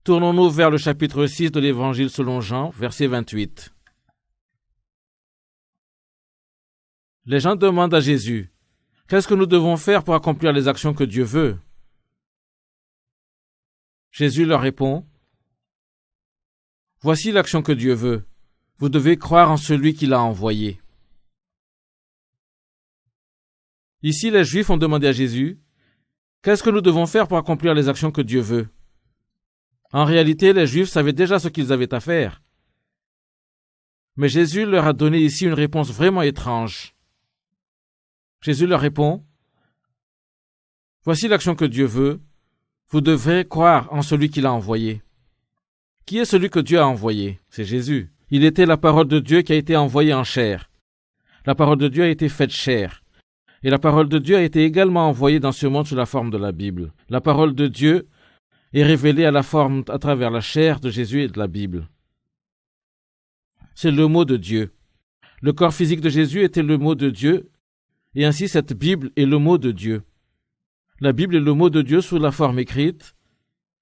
Tournons-nous vers le chapitre 6 de l'Évangile selon Jean, verset 28. Les gens demandent à Jésus, « Qu'est-ce que nous devons faire pour accomplir les actions que Dieu veut ?» Jésus leur répond, « Voici l'action que Dieu veut. Vous devez croire en celui qui l'a envoyé. » Ici, les Juifs ont demandé à Jésus, « Qu'est-ce que nous devons faire pour accomplir les actions que Dieu veut ?» En réalité, les Juifs savaient déjà ce qu'ils avaient à faire. Mais Jésus leur a donné ici une réponse vraiment étrange. Jésus leur répond, « Voici l'action que Dieu veut. Vous devrez croire en celui qui l'a envoyé. » Qui est celui que Dieu a envoyé? C'est Jésus. Il était la parole de Dieu qui a été envoyée en chair. La parole de Dieu a été faite chair. Et la parole de Dieu a été également envoyée dans ce monde sous la forme de la Bible. La parole de Dieu est révélée à travers la chair de Jésus et de la Bible. C'est le mot de Dieu. Le corps physique de Jésus était le mot de Dieu, et ainsi cette Bible est le mot de Dieu. La Bible est le mot de Dieu sous la forme écrite,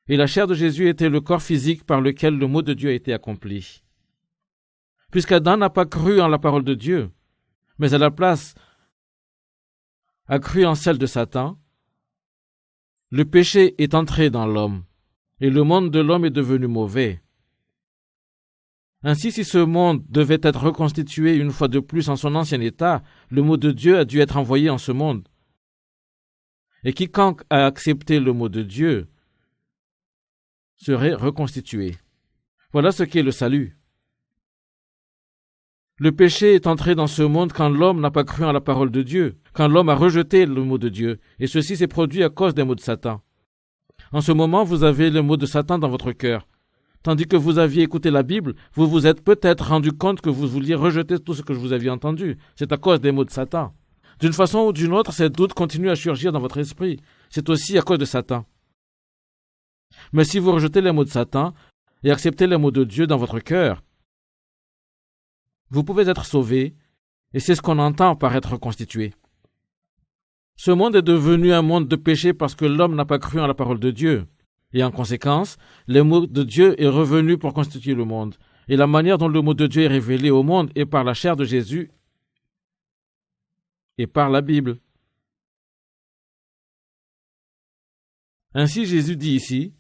et la chair de Jésus était le corps physique par lequel le mot de Dieu a été accompli. Puisqu'Adam n'a pas cru en la parole de Dieu, mais à la place a cru en celle de Satan, le péché est entré dans l'homme, et le monde de l'homme est devenu mauvais. Ainsi, si ce monde devait être reconstitué une fois de plus en son ancien état, le mot de Dieu a dû être envoyé en ce monde. Et quiconque a accepté le mot de Dieu serait reconstitué. Voilà ce qu'est le salut. Le péché est entré dans ce monde quand l'homme n'a pas cru en la parole de Dieu, quand l'homme a rejeté le mot de Dieu, et ceci s'est produit à cause des mots de Satan. En ce moment, vous avez le mot de Satan dans votre cœur. Tandis que vous aviez écouté la Bible, vous vous êtes peut-être rendu compte que vous vouliez rejeter tout ce que vous aviez entendu. C'est à cause des mots de Satan. D'une façon ou d'une autre, ces doutes continuent à surgir dans votre esprit. C'est aussi à cause de Satan. Mais si vous rejetez les mots de Satan et acceptez les mots de Dieu dans votre cœur, vous pouvez être sauvé, et c'est ce qu'on entend par être reconstitué. Ce monde est devenu un monde de péché parce que l'homme n'a pas cru en la parole de Dieu. Et en conséquence, le mot de Dieu est revenu pour constituer le monde. Et la manière dont le mot de Dieu est révélé au monde est par la chair de Jésus et par la Bible. Ainsi, Jésus dit ici,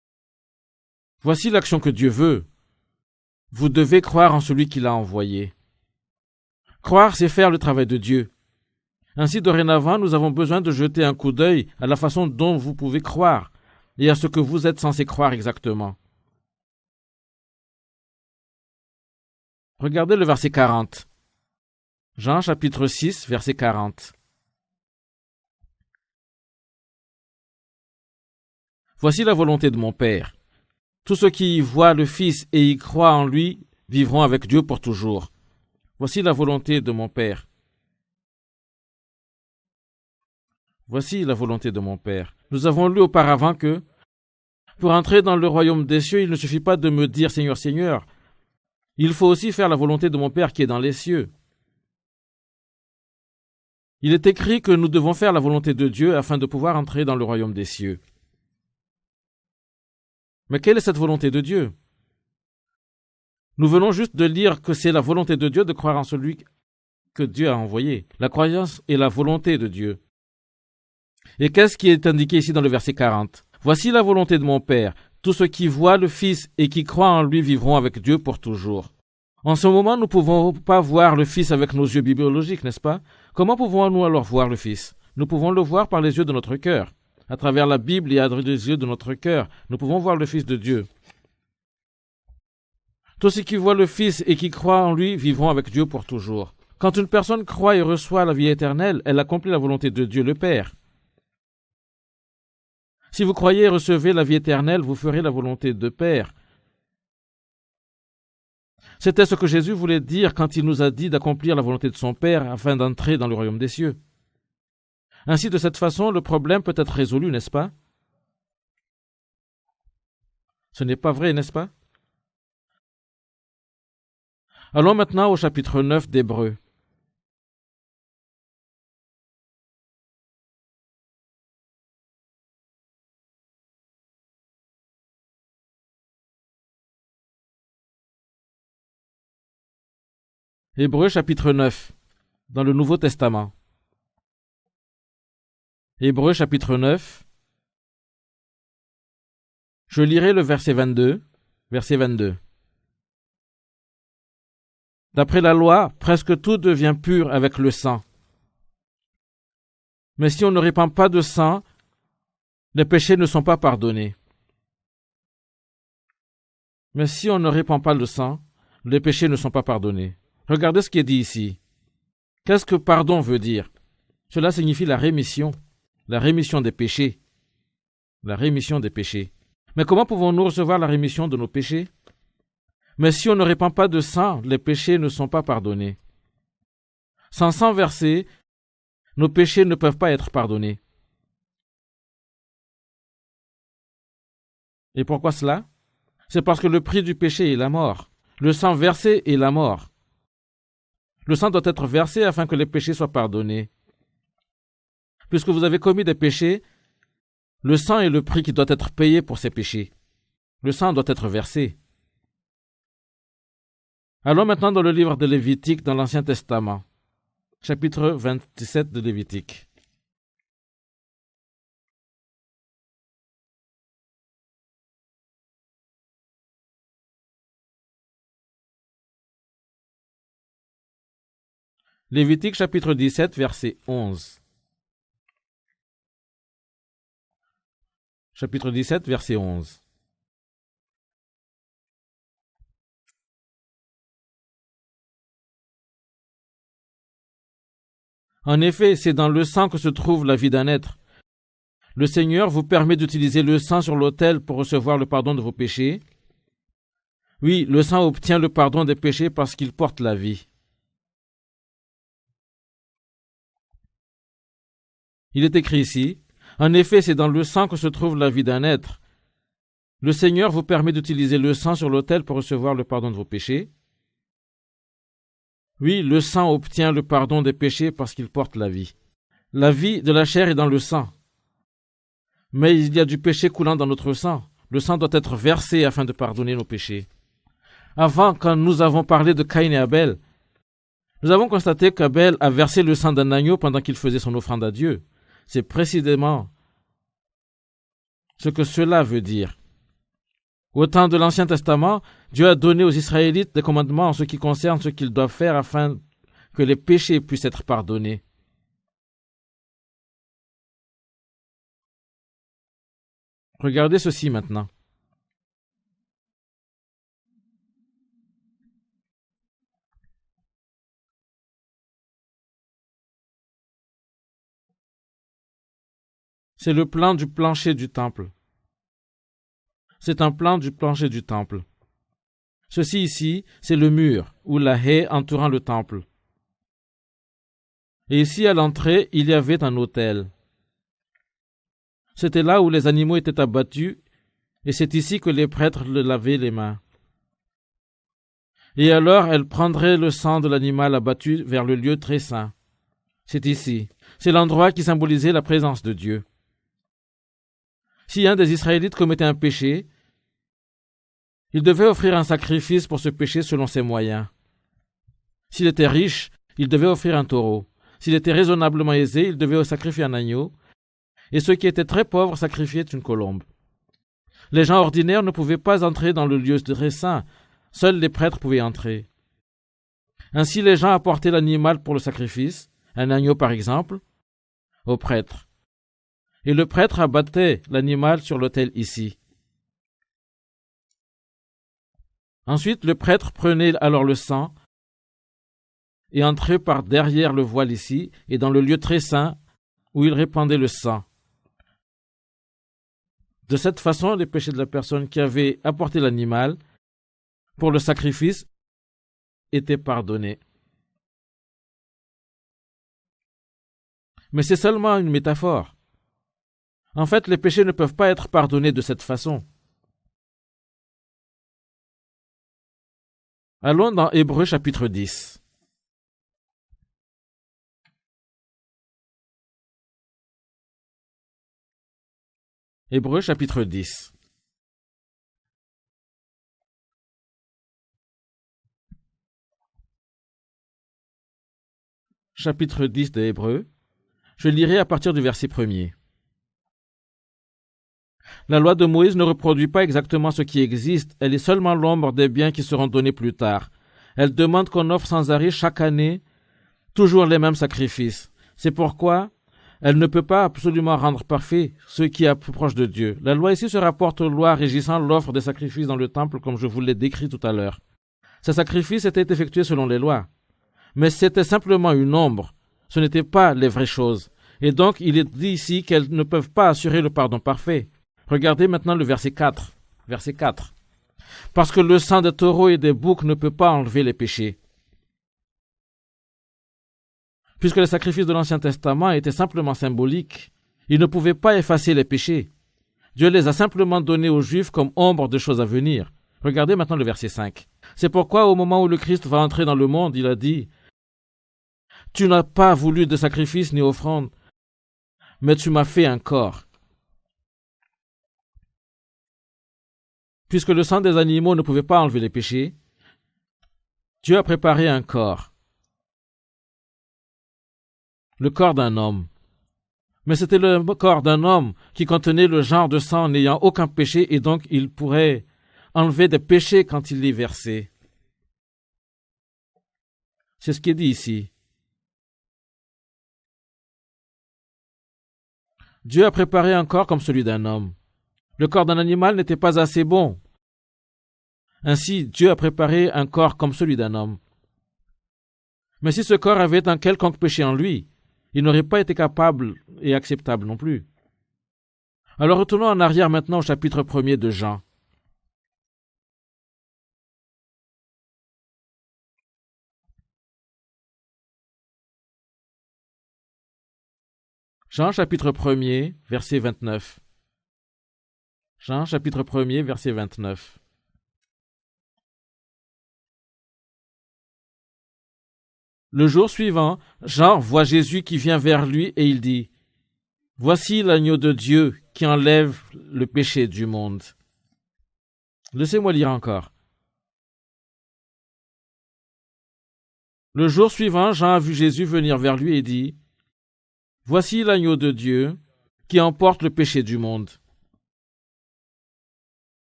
« Voici l'action que Dieu veut. Vous devez croire en celui qui l'a envoyé. » Croire, c'est faire le travail de Dieu. Ainsi, dorénavant, nous avons besoin de jeter un coup d'œil à la façon dont vous pouvez croire et à ce que vous êtes censé croire exactement. Regardez le verset 40. Jean chapitre 6, verset 40. « Voici la volonté de mon Père. Tous ceux qui y voient le Fils et y croient en lui vivront avec Dieu pour toujours. Voici la volonté de mon Père. » Voici la volonté de mon Père. Nous avons lu auparavant que, pour entrer dans le royaume des cieux, il ne suffit pas de me dire « Seigneur, Seigneur ». Il faut aussi faire la volonté de mon Père qui est dans les cieux. Il est écrit que nous devons faire la volonté de Dieu afin de pouvoir entrer dans le royaume des cieux. Mais quelle est cette volonté de Dieu? Nous venons juste de lire que c'est la volonté de Dieu de croire en celui que Dieu a envoyé. La croyance est la volonté de Dieu. Et qu'est-ce qui est indiqué ici dans le verset 40? « Voici la volonté de mon Père. Tous ceux qui voient le Fils et qui croient en lui vivront avec Dieu pour toujours. » En ce moment, nous ne pouvons pas voir le Fils avec nos yeux biologiques, n'est-ce pas? Comment pouvons-nous alors voir le Fils? Nous pouvons le voir par les yeux de notre cœur. À travers la Bible et à travers les yeux de notre cœur, nous pouvons voir le Fils de Dieu. Tous ceux qui voient le Fils et qui croient en lui vivront avec Dieu pour toujours. Quand une personne croit et reçoit la vie éternelle, elle accomplit la volonté de Dieu le Père. Si vous croyez et recevez la vie éternelle, vous ferez la volonté de Père. C'était ce que Jésus voulait dire quand il nous a dit d'accomplir la volonté de son Père afin d'entrer dans le royaume des cieux. Ainsi, de cette façon, le problème peut être résolu, n'est-ce pas? Ce n'est pas vrai, n'est-ce pas? Allons maintenant au chapitre 9 d'Hébreux. Hébreux chapitre 9, dans le Nouveau Testament. Hébreux chapitre 9. Je lirai le verset 22. Verset 22. D'après la loi, presque tout devient pur avec le sang. Mais si on ne répand pas de sang, les péchés ne sont pas pardonnés. Mais si on ne répand pas de sang, les péchés ne sont pas pardonnés. Regardez ce qui est dit ici. Qu'est-ce que pardon veut dire? Cela signifie la rémission des péchés. La rémission des péchés. Mais comment pouvons-nous recevoir la rémission de nos péchés? Mais si on ne répand pas de sang, les péchés ne sont pas pardonnés. Sans sang versé, nos péchés ne peuvent pas être pardonnés. Et pourquoi cela? C'est parce que le prix du péché est la mort. Le sang versé est la mort. Le sang doit être versé afin que les péchés soient pardonnés. Puisque vous avez commis des péchés, le sang est le prix qui doit être payé pour ces péchés. Le sang doit être versé. Allons maintenant dans le livre de Lévitique dans l'Ancien Testament, chapitre 27 de Lévitique. Lévitique chapitre 17, verset 11. Chapitre 17, verset 11. En effet, c'est dans le sang que se trouve la vie d'un être. Le Seigneur vous permet d'utiliser le sang sur l'autel pour recevoir le pardon de vos péchés. Oui, le sang obtient le pardon des péchés parce qu'il porte la vie. Il est écrit ici, en effet, c'est dans le sang que se trouve la vie d'un être. Le Seigneur vous permet d'utiliser le sang sur l'autel pour recevoir le pardon de vos péchés. Oui, le sang obtient le pardon des péchés parce qu'il porte la vie. La vie de la chair est dans le sang. Mais il y a du péché coulant dans notre sang. Le sang doit être versé afin de pardonner nos péchés. Avant, quand nous avons parlé de Caïn et Abel, nous avons constaté qu'Abel a versé le sang d'un agneau pendant qu'il faisait son offrande à Dieu. C'est précisément ce que cela veut dire. Au temps de l'Ancien Testament, Dieu a donné aux Israélites des commandements en ce qui concerne ce qu'ils doivent faire afin que les péchés puissent être pardonnés. Regardez ceci maintenant. C'est le plan du plancher du temple. C'est un plan du plancher du temple. Ceci ici, c'est le mur, ou la haie entourant le temple. Et ici, à l'entrée, il y avait un autel. C'était là où les animaux étaient abattus, et c'est ici que les prêtres le lavaient les mains. Et alors, elles prendraient le sang de l'animal abattu vers le lieu très saint. C'est ici. C'est l'endroit qui symbolisait la présence de Dieu. Si un des Israélites commettait un péché, il devait offrir un sacrifice pour ce péché selon ses moyens. S'il était riche, il devait offrir un taureau. S'il était raisonnablement aisé, il devait sacrifier un agneau. Et ceux qui étaient très pauvres sacrifiaient une colombe. Les gens ordinaires ne pouvaient pas entrer dans le lieu très saint. Seuls les prêtres pouvaient entrer. Ainsi, les gens apportaient l'animal pour le sacrifice, un agneau par exemple, au prêtre. Et le prêtre abattait l'animal sur l'autel ici. Ensuite, le prêtre prenait alors le sang et entrait par derrière le voile ici et dans le lieu très saint où il répandait le sang. De cette façon, les péchés de la personne qui avait apporté l'animal pour le sacrifice étaient pardonnés. Mais c'est seulement une métaphore. En fait, les péchés ne peuvent pas être pardonnés de cette façon. Allons dans Hébreux chapitre 10. Hébreux chapitre 10. chapitre 10 des Hébreux. Je lirai à partir du verset 1er. La loi de Moïse ne reproduit pas exactement ce qui existe, elle est seulement l'ombre des biens qui seront donnés plus tard. Elle demande qu'on offre sans arrêt chaque année toujours les mêmes sacrifices. C'est pourquoi elle ne peut pas absolument rendre parfait ce qui est plus proche de Dieu. La loi ici se rapporte aux lois régissant l'offre des sacrifices dans le temple comme je vous l'ai décrit tout à l'heure. Ces sacrifices étaient effectués selon les lois. Mais c'était simplement une ombre. Ce n'étaient pas les vraies choses. Et donc, il est dit ici qu'elles ne peuvent pas assurer le pardon parfait. Regardez maintenant le verset 4. Verset 4. Parce que le sang des taureaux et des boucs ne peut pas enlever les péchés. Puisque les sacrifices de l'Ancien Testament étaient simplement symboliques, ils ne pouvaient pas effacer les péchés. Dieu les a simplement donnés aux Juifs comme ombre de choses à venir. Regardez maintenant le verset 5. C'est pourquoi au moment où le Christ va entrer dans le monde, il a dit « Tu n'as pas voulu de sacrifice ni offrande, mais tu m'as fait un corps. » Puisque le sang des animaux ne pouvait pas enlever les péchés, Dieu a préparé un corps. Le corps d'un homme. Mais c'était le corps d'un homme qui contenait le genre de sang n'ayant aucun péché et donc il pourrait enlever des péchés quand il les versait. C'est ce qui est dit ici. Dieu a préparé un corps comme celui d'un homme. Le corps d'un animal n'était pas assez bon. Ainsi, Dieu a préparé un corps comme celui d'un homme. Mais si ce corps avait un quelconque péché en lui, il n'aurait pas été capable et acceptable non plus. Alors retournons en arrière maintenant au chapitre 1er de Jean. Jean chapitre 1er, verset 29. Jean chapitre 1er, verset 29. Le jour suivant, Jean voit Jésus qui vient vers lui et il dit « Voici l'agneau de Dieu qui enlève le péché du monde. » Laissez-moi lire encore. Le jour suivant, Jean a vu Jésus venir vers lui et dit « Voici l'agneau de Dieu qui emporte le péché du monde. »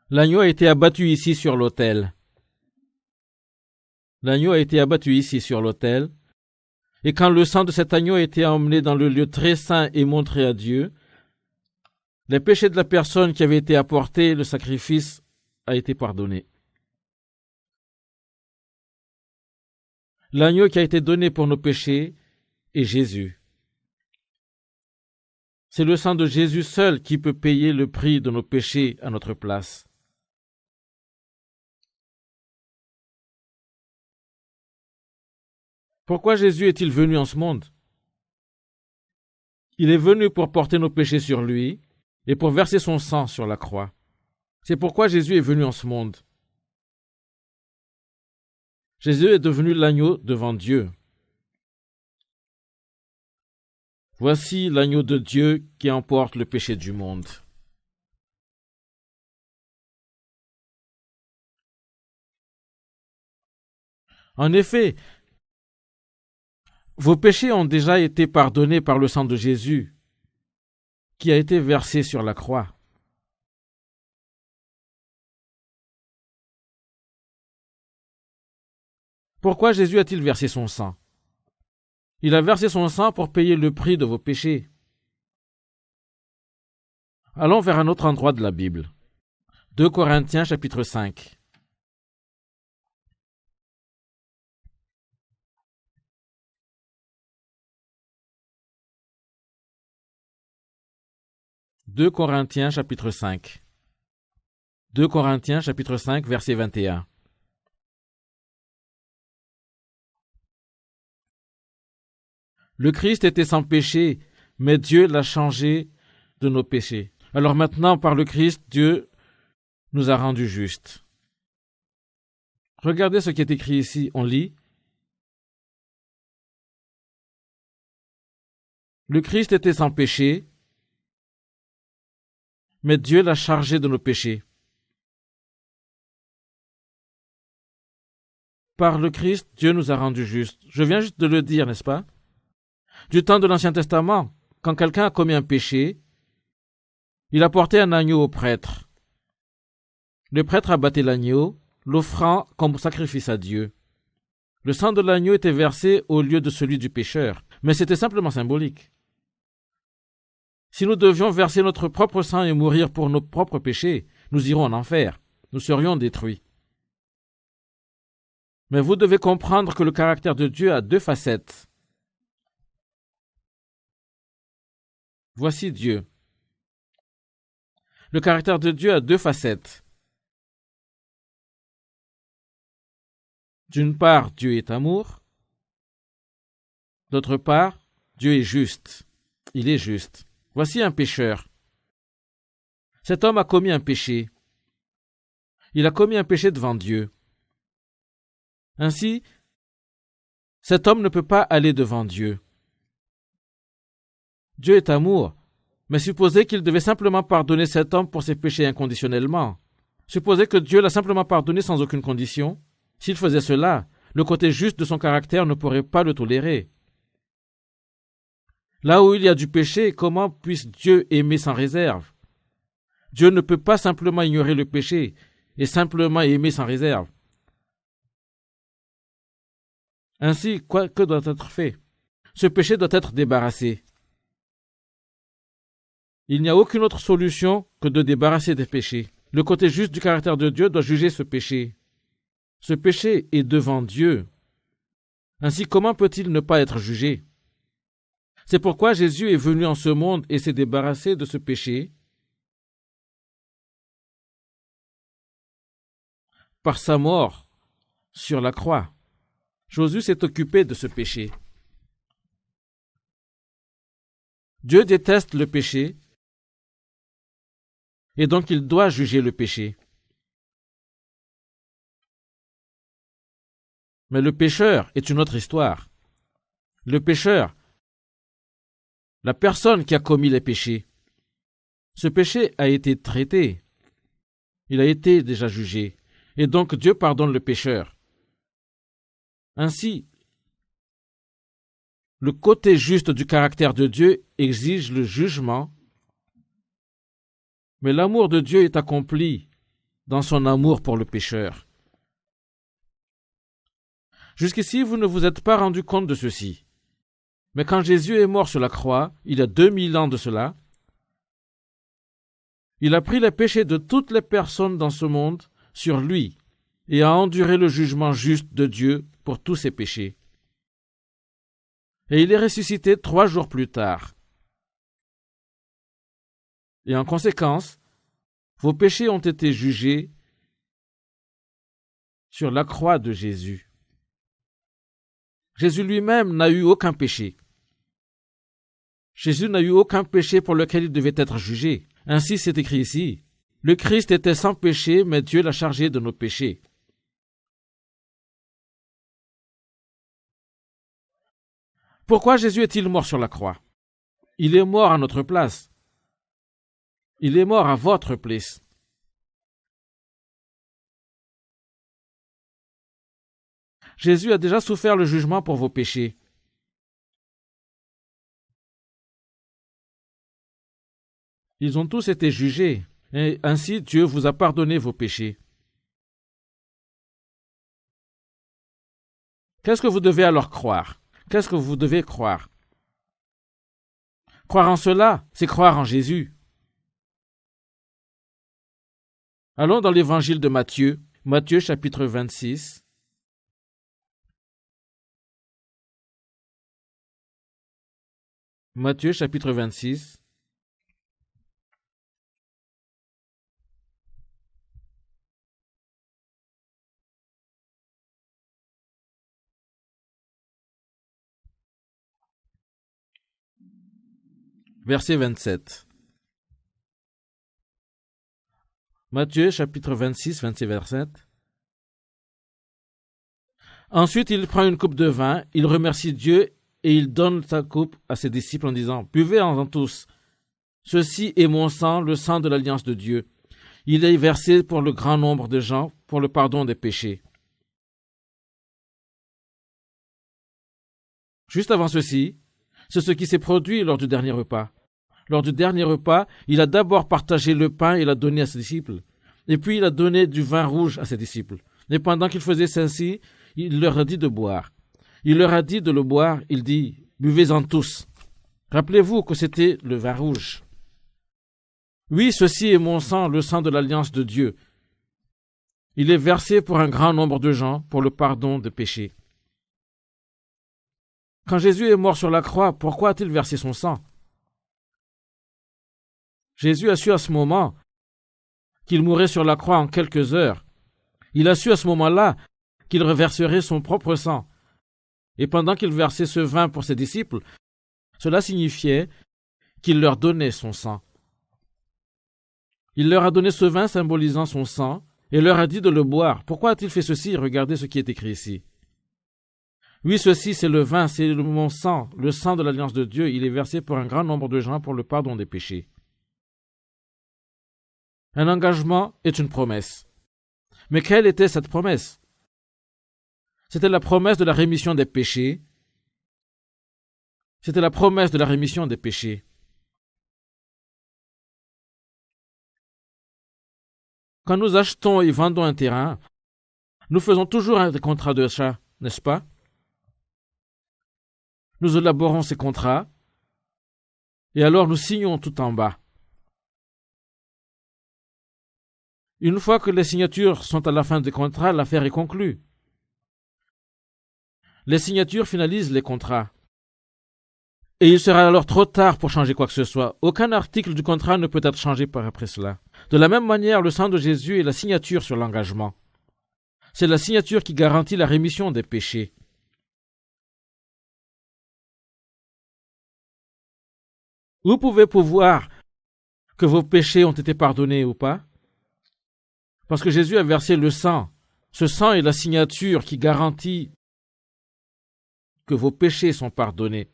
L'agneau a été abattu ici sur l'autel. L'agneau a été abattu ici sur l'autel, et quand le sang de cet agneau a été emmené dans le lieu très saint et montré à Dieu, les péchés de la personne qui avait été apportée, le sacrifice a été pardonné. L'agneau qui a été donné pour nos péchés est Jésus. C'est le sang de Jésus seul qui peut payer le prix de nos péchés à notre place. Pourquoi Jésus est-il venu en ce monde? Il est venu pour porter nos péchés sur lui et pour verser son sang sur la croix. C'est pourquoi Jésus est venu en ce monde. Jésus est devenu l'agneau devant Dieu. Voici l'agneau de Dieu qui emporte le péché du monde. En effet, vos péchés ont déjà été pardonnés par le sang de Jésus, qui a été versé sur la croix. Pourquoi Jésus a-t-il versé son sang? Il a versé son sang pour payer le prix de vos péchés. Allons vers un autre endroit de la Bible. 2 Corinthiens chapitre 5. 2 Corinthiens chapitre 5. 2 Corinthiens chapitre 5 verset 21. Le Christ était sans péché, mais Dieu l'a changé de nos péchés. Alors maintenant, par le Christ, Dieu nous a rendus justes. Regardez ce qui est écrit ici, on lit. Le Christ était sans péché, mais Dieu l'a chargé de nos péchés. Par le Christ, Dieu nous a rendus justes. Je viens juste de le dire, n'est-ce pas? Du temps de l'Ancien Testament, quand quelqu'un a commis un péché, il apportait un agneau au prêtre. Le prêtre abattait l'agneau, l'offrant comme sacrifice à Dieu. Le sang de l'agneau était versé au lieu de celui du pécheur, mais c'était simplement symbolique. Si nous devions verser notre propre sang et mourir pour nos propres péchés, nous irions en enfer, nous serions détruits. Mais vous devez comprendre que le caractère de Dieu a deux facettes. Voici Dieu. Le caractère de Dieu a deux facettes. D'une part, Dieu est amour. D'autre part, Dieu est juste. Il est juste. Voici un pécheur. Cet homme a commis un péché. Il a commis un péché devant Dieu. Ainsi, cet homme ne peut pas aller devant Dieu. Dieu est amour, mais supposez qu'il devait simplement pardonner cet homme pour ses péchés inconditionnellement. Supposez que Dieu l'a simplement pardonné sans aucune condition. S'il faisait cela, le côté juste de son caractère ne pourrait pas le tolérer. Là où il y a du péché, comment puisse Dieu aimer sans réserve? Dieu ne peut pas simplement ignorer le péché et simplement aimer sans réserve. Ainsi, que doit être fait? Ce péché doit être débarrassé. Il n'y a aucune autre solution que de débarrasser des péchés. Le côté juste du caractère de Dieu doit juger ce péché. Ce péché est devant Dieu. Ainsi, comment peut-il ne pas être jugé? C'est pourquoi Jésus est venu en ce monde et s'est débarrassé de ce péché par sa mort sur la croix. Jésus s'est occupé de ce péché. Dieu déteste le péché et donc il doit juger le péché. Mais le pécheur est une autre histoire. Le pécheur, la personne qui a commis les péchés, ce péché a été traité. Il a été déjà jugé. Et donc Dieu pardonne le pécheur. Ainsi, le côté juste du caractère de Dieu exige le jugement, mais l'amour de Dieu est accompli dans son amour pour le pécheur. Jusqu'ici, vous ne vous êtes pas rendu compte de ceci. Mais quand Jésus est mort sur la croix, il y a 2000 ans de cela, il a pris les péchés de toutes les personnes dans ce monde sur lui et a enduré le jugement juste de Dieu pour tous ses péchés. Et il est ressuscité 3 jours plus tard. Et en conséquence, vos péchés ont été jugés sur la croix de Jésus. Jésus lui-même n'a eu aucun péché. Jésus n'a eu aucun péché pour lequel il devait être jugé. Ainsi, c'est écrit ici. Le Christ était sans péché, mais Dieu l'a chargé de nos péchés. Pourquoi Jésus est-il mort sur la croix? Il est mort à notre place. Il est mort à votre place. Jésus a déjà souffert le jugement pour vos péchés. Ils ont tous été jugés, et ainsi Dieu vous a pardonné vos péchés. Qu'est-ce que vous devez alors croire? Qu'est-ce que vous devez croire? Croire en cela, c'est croire en Jésus. Allons dans l'évangile de Matthieu, Matthieu chapitre 26. Matthieu chapitre 26. Verset 27. Matthieu chapitre 26, verset 27. Ensuite, il prend une coupe de vin, il remercie Dieu et il donne sa coupe à ses disciples en disant « Buvez-en tous. Ceci est mon sang, le sang de l'alliance de Dieu. Il est versé pour le grand nombre de gens, pour le pardon des péchés. » Juste avant ceci, C'est ce qui s'est produit lors du dernier repas. Lors du dernier repas, il a d'abord partagé le pain et l'a donné à ses disciples. Et puis il a donné du vin rouge à ses disciples. Et pendant qu'il faisait ainsi, il leur a dit de boire. Il leur a dit de le boire, il dit, buvez-en tous. Rappelez-vous que c'était le vin rouge. Oui, ceci est mon sang, le sang de l'alliance de Dieu. Il est versé pour un grand nombre de gens pour le pardon des péchés. Quand Jésus est mort sur la croix, pourquoi a-t-il versé son sang? Jésus a su à ce moment qu'il mourrait sur la croix en quelques heures. Il a su à ce moment-là qu'il reverserait son propre sang. Et pendant qu'il versait ce vin pour ses disciples, cela signifiait qu'il leur donnait son sang. Il leur a donné ce vin symbolisant son sang et leur a dit de le boire. Pourquoi a-t-il fait ceci? Regardez ce qui est écrit ici. Oui, ceci c'est le vin, c'est mon sang, le sang de l'alliance de Dieu. Il est versé pour un grand nombre de gens pour le pardon des péchés. Un engagement est une promesse. Mais quelle était cette promesse? C'était la promesse de la rémission des péchés. C'était la promesse de la rémission des péchés. Quand nous achetons et vendons un terrain, nous faisons toujours un contrat d'achat, n'est-ce pas? Nous élaborons ces contrats et alors nous signons tout en bas. Une fois que les signatures sont à la fin des contrats, l'affaire est conclue. Les signatures finalisent les contrats. Et il sera alors trop tard pour changer quoi que ce soit. Aucun article du contrat ne peut être changé par après cela. De la même manière, le sang de Jésus est la signature sur l'engagement. C'est la signature qui garantit la rémission des péchés. Vous pouvez voir que vos péchés ont été pardonnés ou pas? Parce que Jésus a versé le sang. Ce sang est la signature qui garantit que vos péchés sont pardonnés.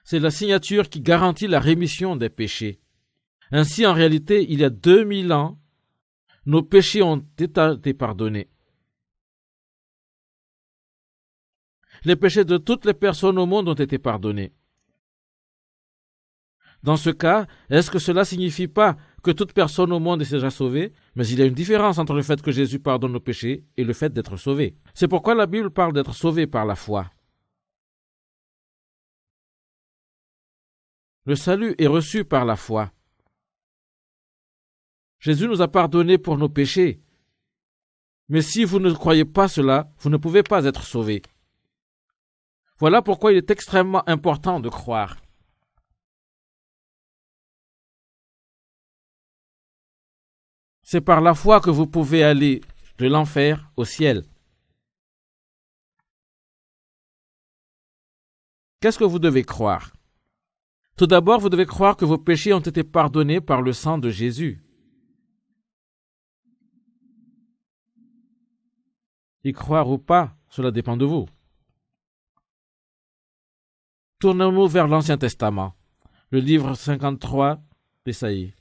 C'est la signature qui garantit la rémission des péchés. Ainsi, en réalité, il y a 2000 ans, nos péchés ont été pardonnés. Les péchés de toutes les personnes au monde ont été pardonnés. Dans ce cas, est-ce que cela signifie pas que toute personne au monde est déjà sauvée? Mais il y a une différence entre le fait que Jésus pardonne nos péchés et le fait d'être sauvé. C'est pourquoi la Bible parle d'être sauvé par la foi. Le salut est reçu par la foi. Jésus nous a pardonné pour nos péchés. Mais si vous ne croyez pas cela, vous ne pouvez pas être sauvés. Voilà pourquoi il est extrêmement important de croire. C'est par la foi que vous pouvez aller de l'enfer au ciel. Qu'est-ce que vous devez croire? Tout d'abord, vous devez croire que vos péchés ont été pardonnés par le sang de Jésus. Y croire ou pas, cela dépend de vous. Tournons-nous vers l'Ancien Testament, le livre 53 d'Ésaïe.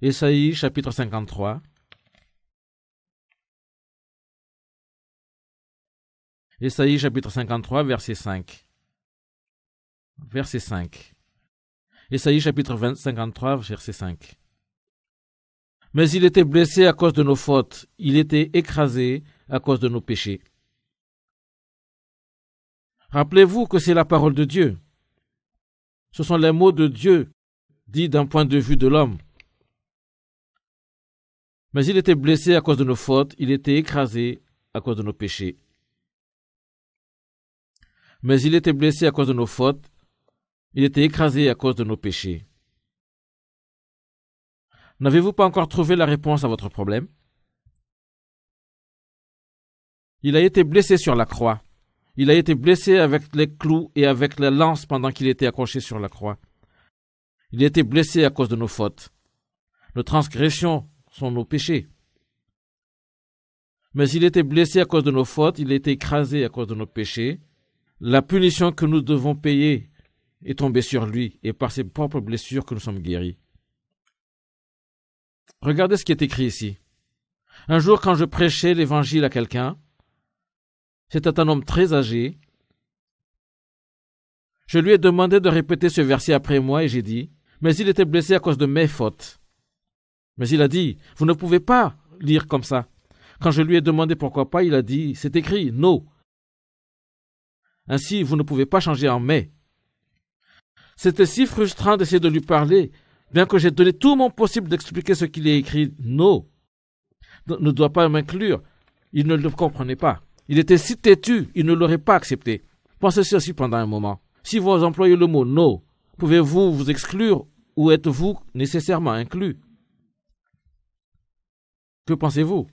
Ésaïe, chapitre 53. Ésaïe, chapitre 53, verset 5. Verset 5. Ésaïe, chapitre 53, verset 5. Mais il était blessé à cause de nos fautes, il était écrasé à cause de nos péchés. Rappelez-vous que c'est la parole de Dieu. Ce sont les mots de Dieu dits d'un point de vue de l'homme. Mais il était blessé à cause de nos fautes, il était écrasé à cause de nos péchés. Mais il était blessé à cause de nos fautes, il était écrasé à cause de nos péchés. N'avez-vous pas encore trouvé la réponse à votre problème? Il a été blessé sur la croix. Il a été blessé avec les clous et avec la lance pendant qu'il était accroché sur la croix. Il a été blessé à cause de nos fautes. Nos transgressions sont nos péchés. Mais il était blessé à cause de nos fautes, il a été écrasé à cause de nos péchés. La punition que nous devons payer est tombé sur lui et par ses propres blessures que nous sommes guéris. Regardez ce qui est écrit ici. Un jour, quand je prêchais l'évangile à quelqu'un, c'était un homme très âgé, je lui ai demandé de répéter ce verset après moi et j'ai dit, mais il était blessé à cause de mes fautes. Mais il a dit, vous ne pouvez pas lire comme ça. Quand je lui ai demandé pourquoi pas, il a dit, c'est écrit, no. Ainsi, vous ne pouvez pas changer en mais. C'était si frustrant d'essayer de lui parler, bien que j'ai donné tout mon possible d'expliquer ce qu'il est écrit, no. Ne doit pas m'inclure. Il ne le comprenait pas. Il était si têtu, il ne l'aurait pas accepté. Pensez aussi pendant un moment. Si vous employez le mot no, pouvez-vous vous exclure ou êtes-vous nécessairement inclus? Que pensez-vous?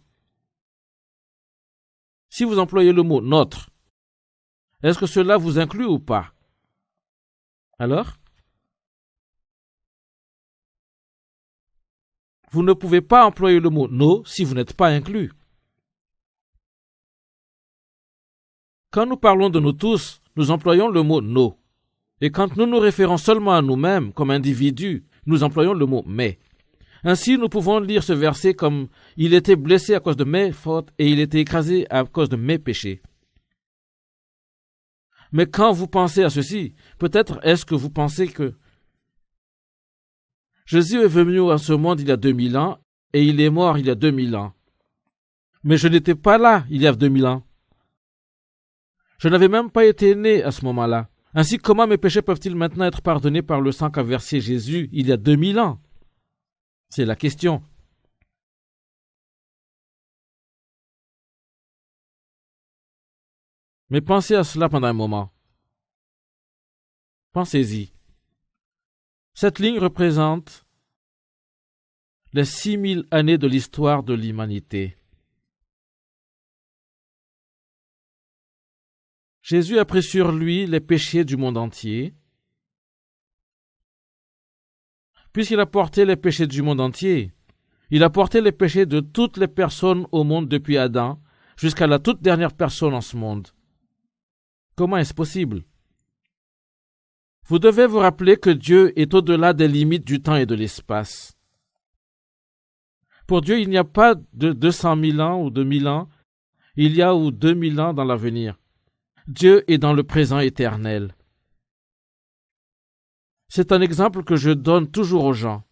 Si vous employez le mot notre, est-ce que cela vous inclut ou pas? Alors? Vous ne pouvez pas employer le mot no si vous n'êtes pas inclus. Quand nous parlons de nous tous, nous employons le mot no. Et quand nous nous référons seulement à nous-mêmes comme individus, nous employons le mot mais. Ainsi, nous pouvons lire ce verset comme « Il était blessé à cause de mes fautes et il était écrasé à cause de mes péchés ». Mais quand vous pensez à ceci, peut-être est-ce que vous pensez que Jésus est venu à ce monde il y a 2000 ans et il est mort il y a 2000 ans. Mais je n'étais pas là il y a 2000 ans. Je n'avais même pas été né à ce moment-là. Ainsi, comment mes péchés peuvent-ils maintenant être pardonnés par le sang qu'a versé Jésus il y a 2000 ans? C'est la question. Mais pensez à cela pendant un moment. Pensez-y. Cette ligne représente les 6000 années de l'histoire de l'humanité. Jésus a pris sur lui les péchés du monde entier. Puisqu'il a porté les péchés du monde entier, il a porté les péchés de toutes les personnes au monde depuis Adam jusqu'à la toute dernière personne en ce monde. Comment est-ce possible? Vous devez vous rappeler que Dieu est au-delà des limites du temps et de l'espace. Pour Dieu, il n'y a pas de 200 000 ans ou 2000 ans, il y a ou 2000 ans dans l'avenir. Dieu est dans le présent éternel. C'est un exemple que je donne toujours aux gens.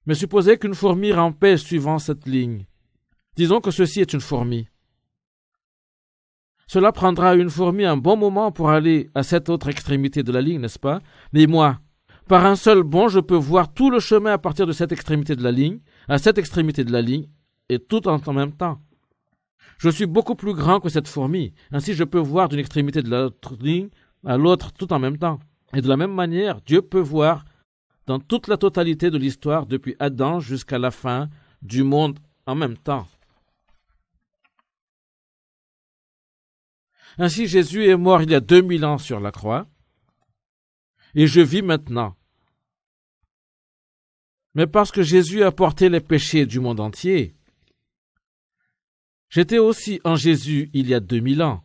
Mais supposez qu'une fourmi rampait suivant cette ligne. Disons que ceci est une fourmi. Cela prendra à une fourmi un bon moment pour aller à cette autre extrémité de la ligne, n'est-ce pas? Mais moi, par un seul bond, je peux voir tout le chemin à partir de cette extrémité de la ligne, à cette extrémité de la ligne, et tout en même temps. Je suis beaucoup plus grand que cette fourmi, ainsi je peux voir d'une extrémité de l'autre ligne à l'autre tout en même temps. Et de la même manière, Dieu peut voir dans toute la totalité de l'histoire depuis Adam jusqu'à la fin du monde en même temps. Ainsi, Jésus est mort il y a 2000 ans sur la croix, et je vis maintenant. Mais parce que Jésus a porté les péchés du monde entier, j'étais aussi en Jésus il y a 2000 ans.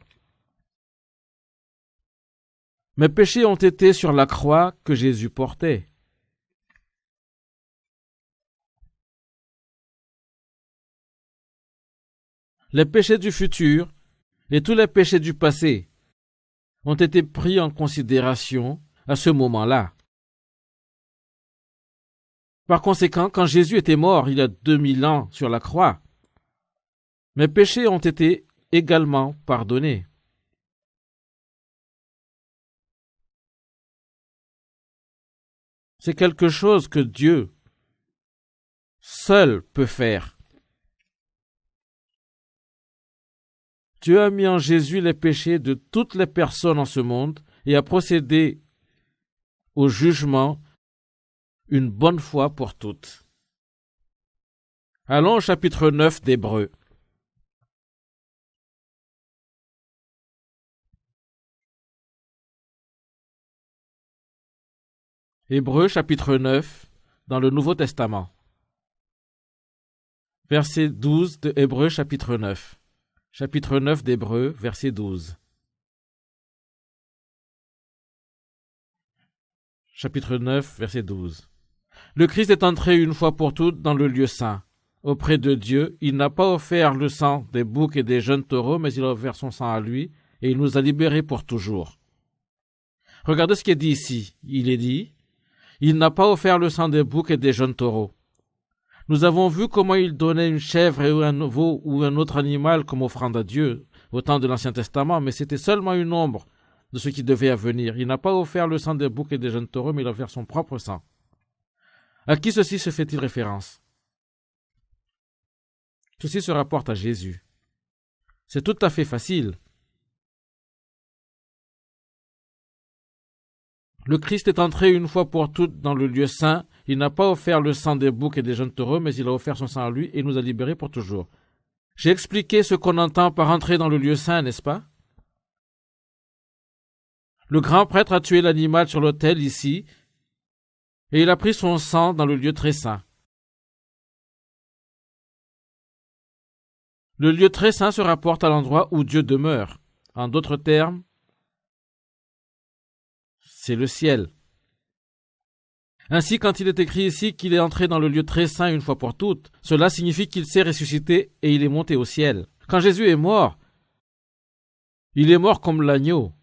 Mes péchés ont été sur la croix que Jésus portait. Les péchés du futur et tous les péchés du passé ont été pris en considération à ce moment-là. Par conséquent, quand Jésus était mort il y a 2000 ans sur la croix, mes péchés ont été également pardonnés. C'est quelque chose que Dieu seul peut faire. Dieu a mis en Jésus les péchés de toutes les personnes en ce monde et a procédé au jugement une bonne fois pour toutes. Allons au chapitre 9 d'Hébreux. Hébreux chapitre 9 dans le Nouveau Testament. Verset 12 de Hébreux chapitre 9. Chapitre 9 d'Hébreux, verset 12. chapitre 9, verset 12. Le Christ est entré une fois pour toutes dans le lieu saint. Auprès de Dieu, il n'a pas offert le sang des boucs et des jeunes taureaux, mais il a offert son sang à lui, et il nous a libérés pour toujours. Regardez ce qui est dit ici. Il est dit, il n'a pas offert le sang des boucs et des jeunes taureaux. Nous avons vu comment il donnait une chèvre et un veau ou un autre animal comme offrande à Dieu au temps de l'Ancien Testament, mais c'était seulement une ombre de ce qui devait advenir. Il n'a pas offert le sang des boucs et des jeunes taureaux, mais il a offert son propre sang. À qui ceci se fait-il référence? Ceci se rapporte à Jésus. C'est tout à fait facile. Le Christ est entré une fois pour toutes dans le lieu saint. Il n'a pas offert le sang des boucs et des jeunes taureaux, mais il a offert son sang à lui et nous a libérés pour toujours. J'ai expliqué ce qu'on entend par entrer dans le lieu saint, n'est-ce pas? Le grand prêtre a tué l'animal sur l'autel ici, et il a pris son sang dans le lieu très saint. Le lieu très saint se rapporte à l'endroit où Dieu demeure. En d'autres termes, c'est le ciel. Ainsi, quand il est écrit ici qu'il est entré dans le lieu très saint une fois pour toutes, cela signifie qu'il s'est ressuscité et il est monté au ciel. Quand Jésus est mort, il est mort comme l'agneau.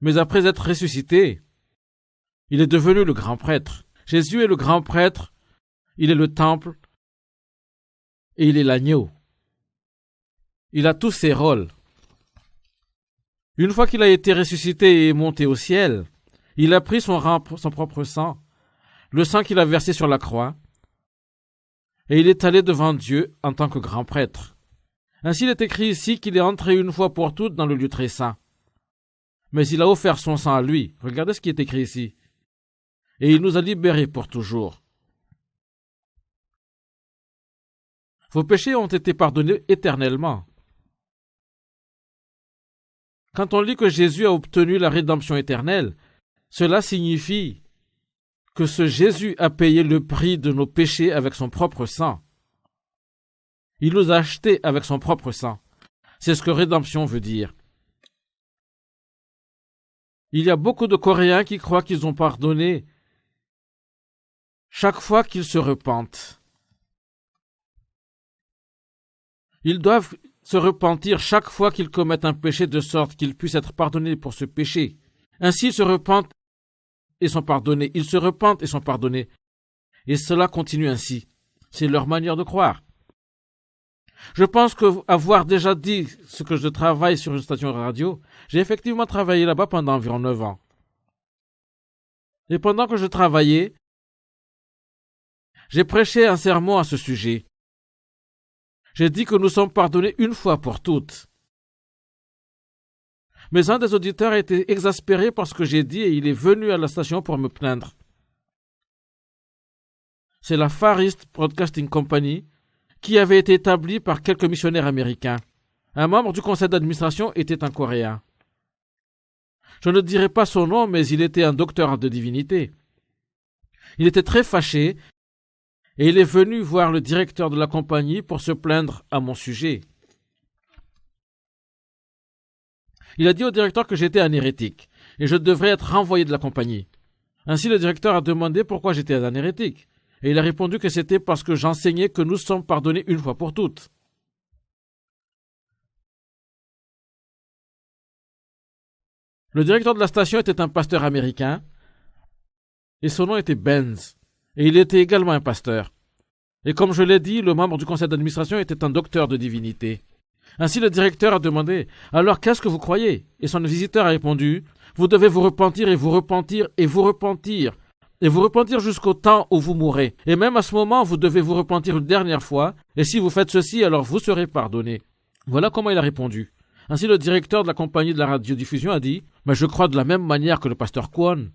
Mais après être ressuscité, il est devenu le grand prêtre. Jésus est le grand prêtre, il est le temple et il est l'agneau. Il a tous ses rôles. Une fois qu'il a été ressuscité et monté au ciel, il a pris son propre sang, le sang qu'il a versé sur la croix, et il est allé devant Dieu en tant que grand prêtre. Ainsi, il est écrit ici qu'il est entré une fois pour toutes dans le lieu très saint. Mais il a offert son sang à lui. Regardez ce qui est écrit ici. Et il nous a libérés pour toujours. Vos péchés ont été pardonnés éternellement. Quand on lit que Jésus a obtenu la rédemption éternelle, cela signifie que ce Jésus a payé le prix de nos péchés avec son propre sang. Il nous a achetés avec son propre sang. C'est ce que rédemption veut dire. Il y a beaucoup de Coréens qui croient qu'ils ont pardonné chaque fois qu'ils se repentent. Ils doivent se repentir chaque fois qu'ils commettent un péché de sorte qu'ils puissent être pardonnés pour ce péché. Ainsi, ils se repentent et sont pardonnés. Ils se repentent et sont pardonnés. Et cela continue ainsi. C'est leur manière de croire. Je pense qu'avoir déjà dit ce que je travaille sur une station de radio, j'ai effectivement travaillé là-bas pendant environ 9 ans. Et pendant que je travaillais, j'ai prêché un sermon à ce sujet. J'ai dit que nous sommes pardonnés une fois pour toutes. Mais un des auditeurs a été exaspéré par ce que j'ai dit et il est venu à la station pour me plaindre. C'est la Far East Broadcasting Company qui avait été établie par quelques missionnaires américains. Un membre du conseil d'administration était un Coréen. Je ne dirai pas son nom, mais il était un docteur de divinité. Il était très fâché et il est venu voir le directeur de la compagnie pour se plaindre à mon sujet. Il a dit au directeur que j'étais un hérétique et je devrais être renvoyé de la compagnie. Ainsi, le directeur a demandé pourquoi j'étais un hérétique. Et il a répondu que c'était parce que j'enseignais que nous sommes pardonnés une fois pour toutes. Le directeur de la station était un pasteur américain et son nom était Benz. Et il était également un pasteur. Et comme je l'ai dit, le membre du conseil d'administration était un docteur de divinité. Ainsi, le directeur a demandé « Alors, qu'est-ce que vous croyez ?» Et son visiteur a répondu « Vous devez vous repentir et vous repentir et vous repentir. Et vous repentir jusqu'au temps où vous mourrez. Et même à ce moment, vous devez vous repentir une dernière fois. Et si vous faites ceci, alors vous serez pardonné. » Voilà comment il a répondu. Ainsi, le directeur de la compagnie de la radiodiffusion a dit « Mais je crois de la même manière que le pasteur Kwon. »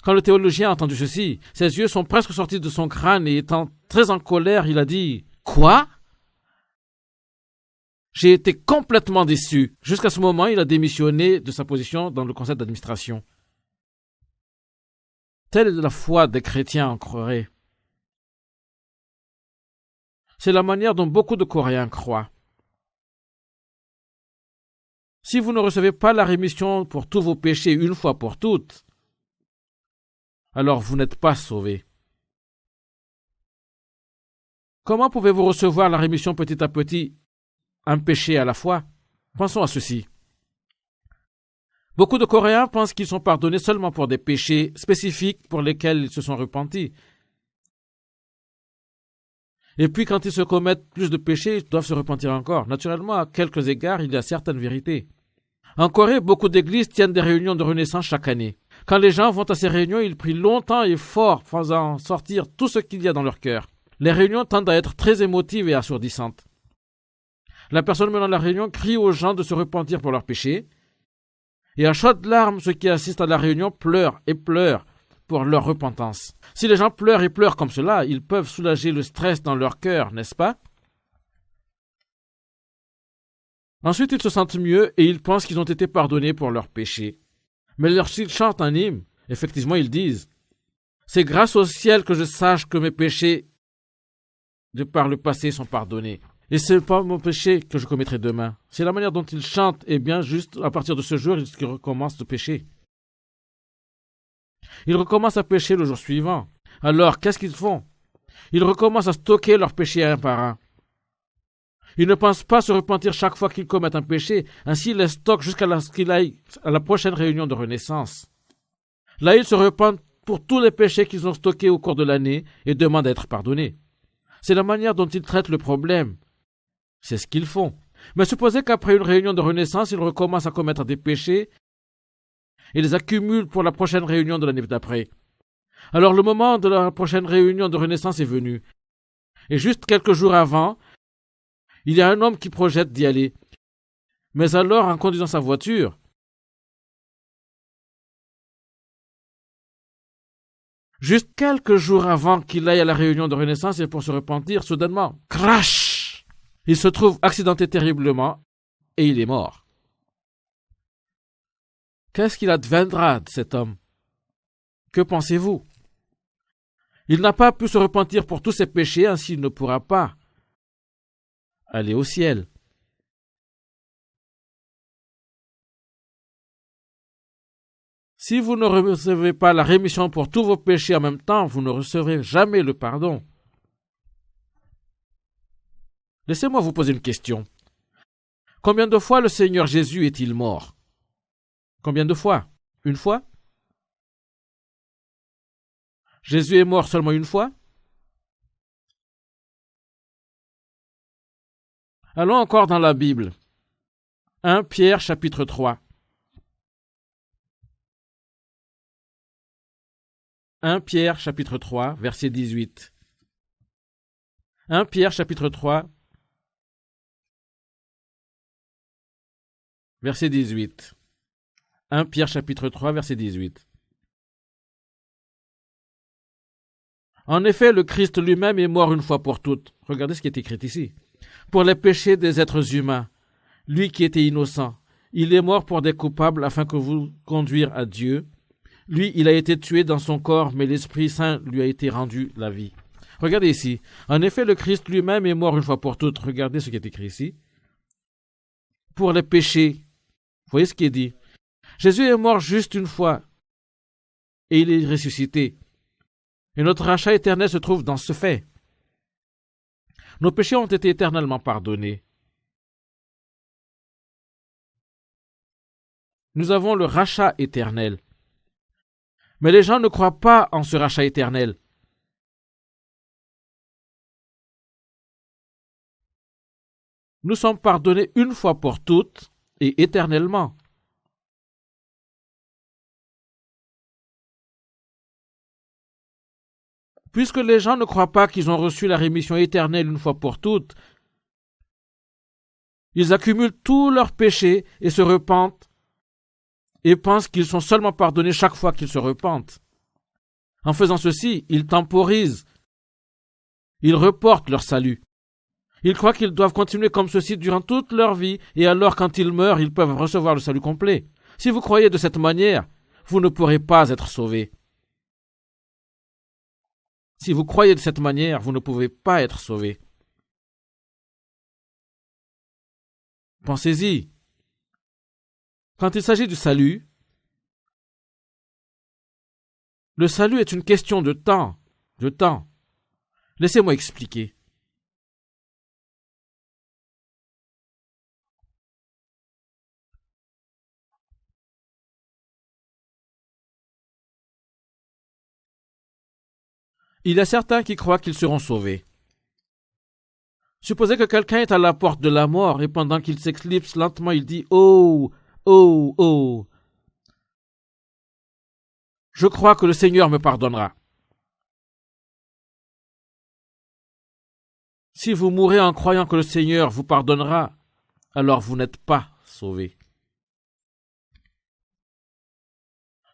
Quand le théologien a entendu ceci, ses yeux sont presque sortis de son crâne et étant très en colère, il a dit « Quoi ?» J'ai été complètement déçu. Jusqu'à ce moment, il a démissionné de sa position dans le conseil d'administration. Telle est la foi des chrétiens en Corée. C'est la manière dont beaucoup de Coréens croient. Si vous ne recevez pas la rémission pour tous vos péchés une fois pour toutes, alors vous n'êtes pas sauvés. Comment pouvez-vous recevoir la rémission petit à petit, un péché à la fois? Pensons à ceci. Beaucoup de Coréens pensent qu'ils sont pardonnés seulement pour des péchés spécifiques pour lesquels ils se sont repentis. Et puis quand ils se commettent plus de péchés, ils doivent se repentir encore. Naturellement, à quelques égards, il y a certaines vérités. En Corée, beaucoup d'églises tiennent des réunions de renaissance chaque année. Quand les gens vont à ces réunions, ils prient longtemps et fort, faisant sortir tout ce qu'il y a dans leur cœur. Les réunions tendent à être très émotives et assourdissantes. La personne menant la réunion crie aux gens de se repentir pour leurs péchés. Et à chaudes larmes, ceux qui assistent à la réunion pleurent et pleurent pour leur repentance. Si les gens pleurent et pleurent comme cela, ils peuvent soulager le stress dans leur cœur, n'est-ce pas? Ensuite, ils se sentent mieux et ils pensent qu'ils ont été pardonnés pour leurs péchés. Mais lorsqu'ils chantent un hymne, effectivement, ils disent « C'est grâce au ciel que je sache que mes péchés de par le passé sont pardonnés. Et ce n'est pas mon péché que je commettrai demain. » C'est la manière dont ils chantent, et bien juste à partir de ce jour, ils recommencent de pécher. Ils recommencent à pécher le jour suivant. Alors, qu'est-ce qu'ils font? Ils recommencent à stocker leurs péchés un par un. Ils ne pensent pas se repentir chaque fois qu'ils commettent un péché, ainsi ils les stockent jusqu'à ce qu'ils aillent à la prochaine réunion de renaissance. Là, ils se repentent pour tous les péchés qu'ils ont stockés au cours de l'année et demandent à être pardonnés. C'est la manière dont ils traitent le problème. C'est ce qu'ils font. Mais supposez qu'après une réunion de renaissance, ils recommencent à commettre des péchés et les accumulent pour la prochaine réunion de l'année d'après. Alors le moment de la prochaine réunion de renaissance est venu. Et juste quelques jours avant, il y a un homme qui projette d'y aller. Mais alors, en conduisant sa voiture, juste quelques jours avant qu'il aille à la réunion de renaissance et pour se repentir, soudainement, crash! Il se trouve accidenté terriblement et il est mort. Qu'est-ce qu'il adviendra de cet homme? Que pensez-vous? Il n'a pas pu se repentir pour tous ses péchés, ainsi il ne pourra pas aller au ciel. Si vous ne recevez pas la rémission pour tous vos péchés en même temps, vous ne recevrez jamais le pardon. Laissez-moi vous poser une question. Combien de fois le Seigneur Jésus est-il mort? Combien de fois? Une fois? Jésus est mort seulement une fois? Allons encore dans la Bible. 1 Pierre chapitre 3. 1 Pierre chapitre 3, verset 18. 1 Pierre chapitre 3, verset 18. 1 Pierre chapitre 3, verset 18. En effet, le Christ lui-même est mort une fois pour toutes. Regardez ce qui est écrit ici. Pour les péchés des êtres humains, lui qui était innocent, il est mort pour des coupables afin que vous conduire à Dieu. Lui, il a été tué dans son corps, mais l'Esprit Saint lui a été rendu la vie. Regardez ici. En effet, le Christ lui-même est mort une fois pour toutes. Regardez ce qui est écrit ici. Pour les péchés. Vous voyez ce qui est dit. Jésus est mort juste une fois et il est ressuscité. Et notre rachat éternel se trouve dans ce fait. Nos péchés ont été éternellement pardonnés. Nous avons le rachat éternel. Mais les gens ne croient pas en ce rachat éternel. Nous sommes pardonnés une fois pour toutes et éternellement. Puisque les gens ne croient pas qu'ils ont reçu la rémission éternelle une fois pour toutes, ils accumulent tous leurs péchés et se repentent et pensent qu'ils sont seulement pardonnés chaque fois qu'ils se repentent. En faisant ceci, ils temporisent, ils reportent leur salut. Ils croient qu'ils doivent continuer comme ceci durant toute leur vie et alors quand ils meurent, ils peuvent recevoir le salut complet. Si vous croyez de cette manière, vous ne pourrez pas être sauvés. Si vous croyez de cette manière, vous ne pouvez pas être sauvés. Pensez-y. Quand il s'agit du salut, le salut est une question de temps. De temps. Laissez-moi expliquer. Il y a certains qui croient qu'ils seront sauvés. Supposez que quelqu'un est à la porte de la mort et pendant qu'il s'éclipse lentement, il dit « Oh, oh, oh, je crois que le Seigneur me pardonnera. » Si vous mourrez en croyant que le Seigneur vous pardonnera, alors vous n'êtes pas sauvé.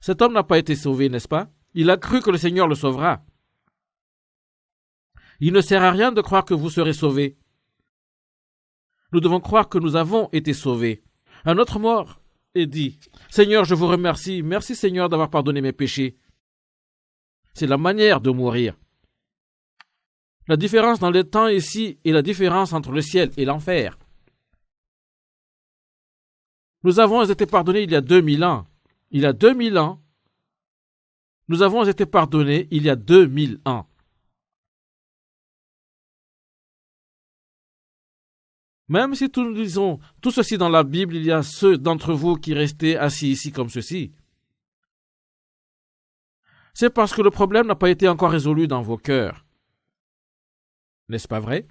Cet homme n'a pas été sauvé, n'est-ce pas? Il a cru que le Seigneur le sauvera. Il ne sert à rien de croire que vous serez sauvés. Nous devons croire que nous avons été sauvés. Un autre mort est dit « Seigneur, je vous remercie. Merci Seigneur d'avoir pardonné mes péchés. » C'est la manière de mourir. La différence dans le temps ici est la différence entre le ciel et l'enfer. Nous avons été pardonnés il y a 2000 ans. Il y a 2000 ans, nous avons été pardonnés il y a 2000 ans. Même si nous lisons tout ceci dans la Bible, il y a ceux d'entre vous qui restaient assis ici comme ceci. C'est parce que le problème n'a pas été encore résolu dans vos cœurs. N'est-ce pas vrai?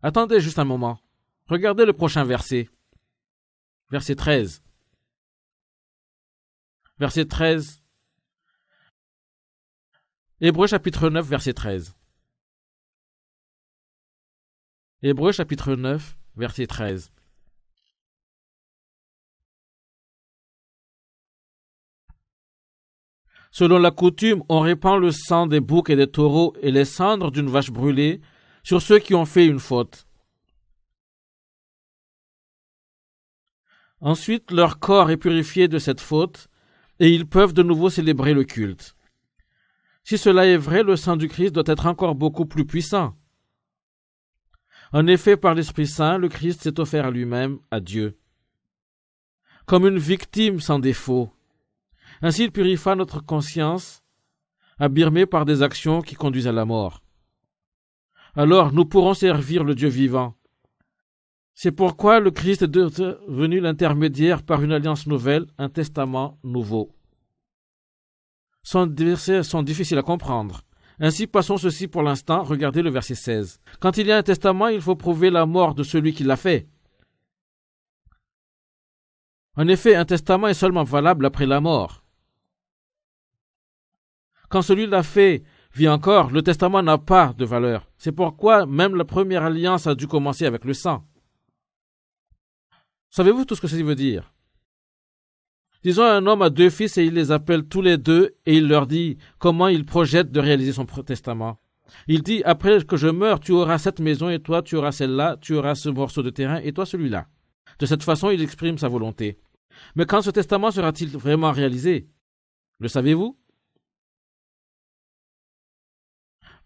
Attendez juste un moment. Regardez le prochain verset. Verset 13. Verset 13. Hébreux chapitre 9, verset 13. Hébreux chapitre 9, verset 13. Selon la coutume, on répand le sang des boucs et des taureaux et les cendres d'une vache brûlée sur ceux qui ont fait une faute. Ensuite, leur corps est purifié de cette faute et ils peuvent de nouveau célébrer le culte. Si cela est vrai, le sang du Christ doit être encore beaucoup plus puissant. En effet, par l'Esprit Saint, le Christ s'est offert à lui-même, à Dieu, comme une victime sans défaut. Ainsi, il purifie notre conscience, abîmée par des actions qui conduisent à la mort. Alors, nous pourrons servir le Dieu vivant. C'est pourquoi le Christ est devenu l'intermédiaire par une alliance nouvelle, un testament nouveau. Ces versets sont difficiles à comprendre. Ainsi, passons ceci pour l'instant. Regardez le verset 16. Quand il y a un testament, il faut prouver la mort de celui qui l'a fait. En effet, un testament est seulement valable après la mort. Quand celui qui l'a fait vit encore, le testament n'a pas de valeur. C'est pourquoi même la première alliance a dû commencer avec le sang. Savez-vous tout ce que cela veut dire? Disons, un homme a 2 fils et il les appelle tous les 2 et il leur dit comment il projette de réaliser son testament. Il dit, après que je meure, tu auras cette maison et toi, tu auras celle-là, tu auras ce morceau de terrain et toi celui-là. De cette façon, il exprime sa volonté. Mais quand ce testament sera-t-il vraiment réalisé? Le savez-vous?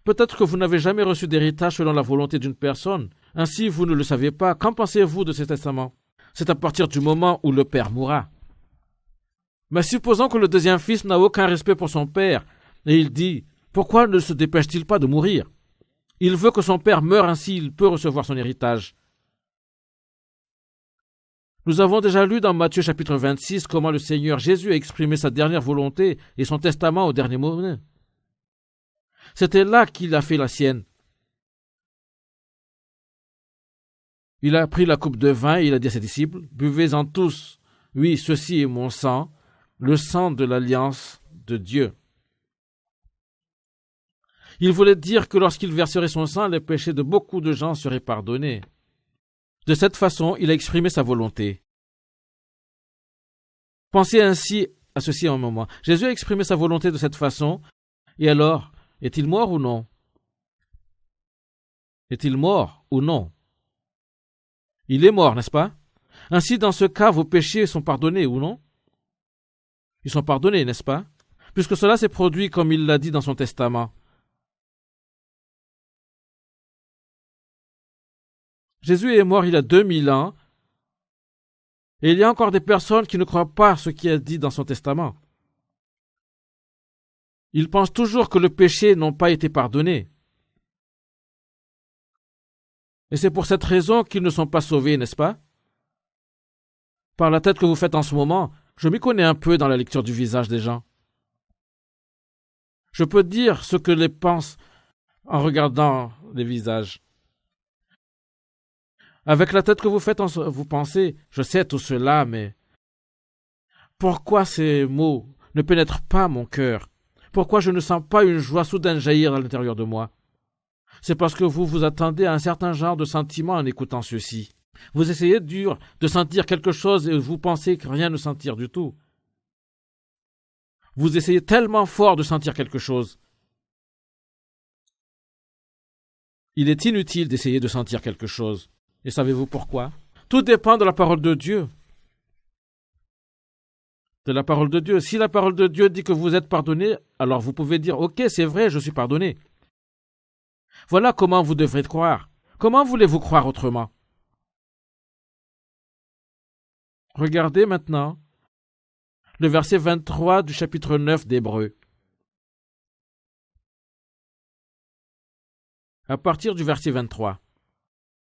Peut-être que vous n'avez jamais reçu d'héritage selon la volonté d'une personne. Ainsi, vous ne le savez pas. Qu'en pensez-vous de ce testament? C'est à partir du moment où le père mourra. Mais supposons que le deuxième fils n'a aucun respect pour son père, et il dit « Pourquoi ne se dépêche-t-il pas de mourir ?» Il veut que son père meure, ainsi il peut recevoir son héritage. Nous avons déjà lu dans Matthieu chapitre 26 comment le Seigneur Jésus a exprimé sa dernière volonté et son testament au dernier moment. C'était là qu'il a fait la sienne. Il a pris la coupe de vin et il a dit à ses disciples « Buvez-en tous, oui, ceci est mon sang, le sang de l'alliance de Dieu. » Il voulait dire que lorsqu'il verserait son sang, les péchés de beaucoup de gens seraient pardonnés. De cette façon, il a exprimé sa volonté. Pensez ainsi à ceci un moment. Jésus a exprimé sa volonté de cette façon, et alors, est-il mort ou non? Est-il mort ou non? Il est mort, n'est-ce pas? Ainsi, dans ce cas, vos péchés sont pardonnés ou non? Ils sont pardonnés, n'est-ce pas? Puisque cela s'est produit comme il l'a dit dans son testament. Jésus est mort il y a 2000 ans, et il y a encore des personnes qui ne croient pas ce qu'il a dit dans son testament. Ils pensent toujours que le péché n'a pas été pardonné. Et c'est pour cette raison qu'ils ne sont pas sauvés, n'est-ce pas? Par la tête que vous faites en ce moment, je m'y connais un peu dans la lecture du visage des gens. Je peux dire ce que les pensent en regardant les visages. Avec la tête que vous faites, vous pensez, je sais tout cela, mais pourquoi ces mots ne pénètrent pas mon cœur? Pourquoi je ne sens pas une joie soudaine jaillir à l'intérieur de moi? C'est parce que vous vous attendez à un certain genre de sentiment en écoutant ceci. Vous essayez de sentir quelque chose et vous pensez que rien ne sentir du tout. Vous essayez tellement fort de sentir quelque chose. Il est inutile d'essayer de sentir quelque chose. Et savez-vous pourquoi? Tout dépend de la parole de Dieu. De la parole de Dieu. Si la parole de Dieu dit que vous êtes pardonné, alors vous pouvez dire « Ok, c'est vrai, je suis pardonné ». Voilà comment vous devrez croire. Comment voulez-vous croire autrement? Regardez maintenant le verset 23 du chapitre 9 d'Hébreux. À partir du verset 23.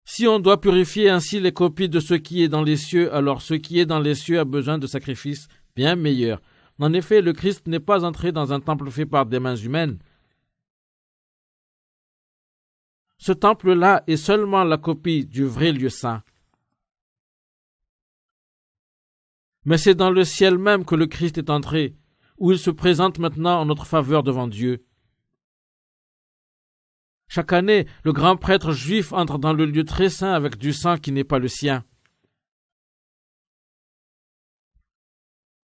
Si on doit purifier ainsi les copies de ce qui est dans les cieux, alors ce qui est dans les cieux a besoin de sacrifices bien meilleurs. En effet, le Christ n'est pas entré dans un temple fait par des mains humaines. Ce temple-là est seulement la copie du vrai lieu saint. Mais c'est dans le ciel même que le Christ est entré, où il se présente maintenant en notre faveur devant Dieu. Chaque année, le grand prêtre juif entre dans le lieu très saint avec du sang qui n'est pas le sien.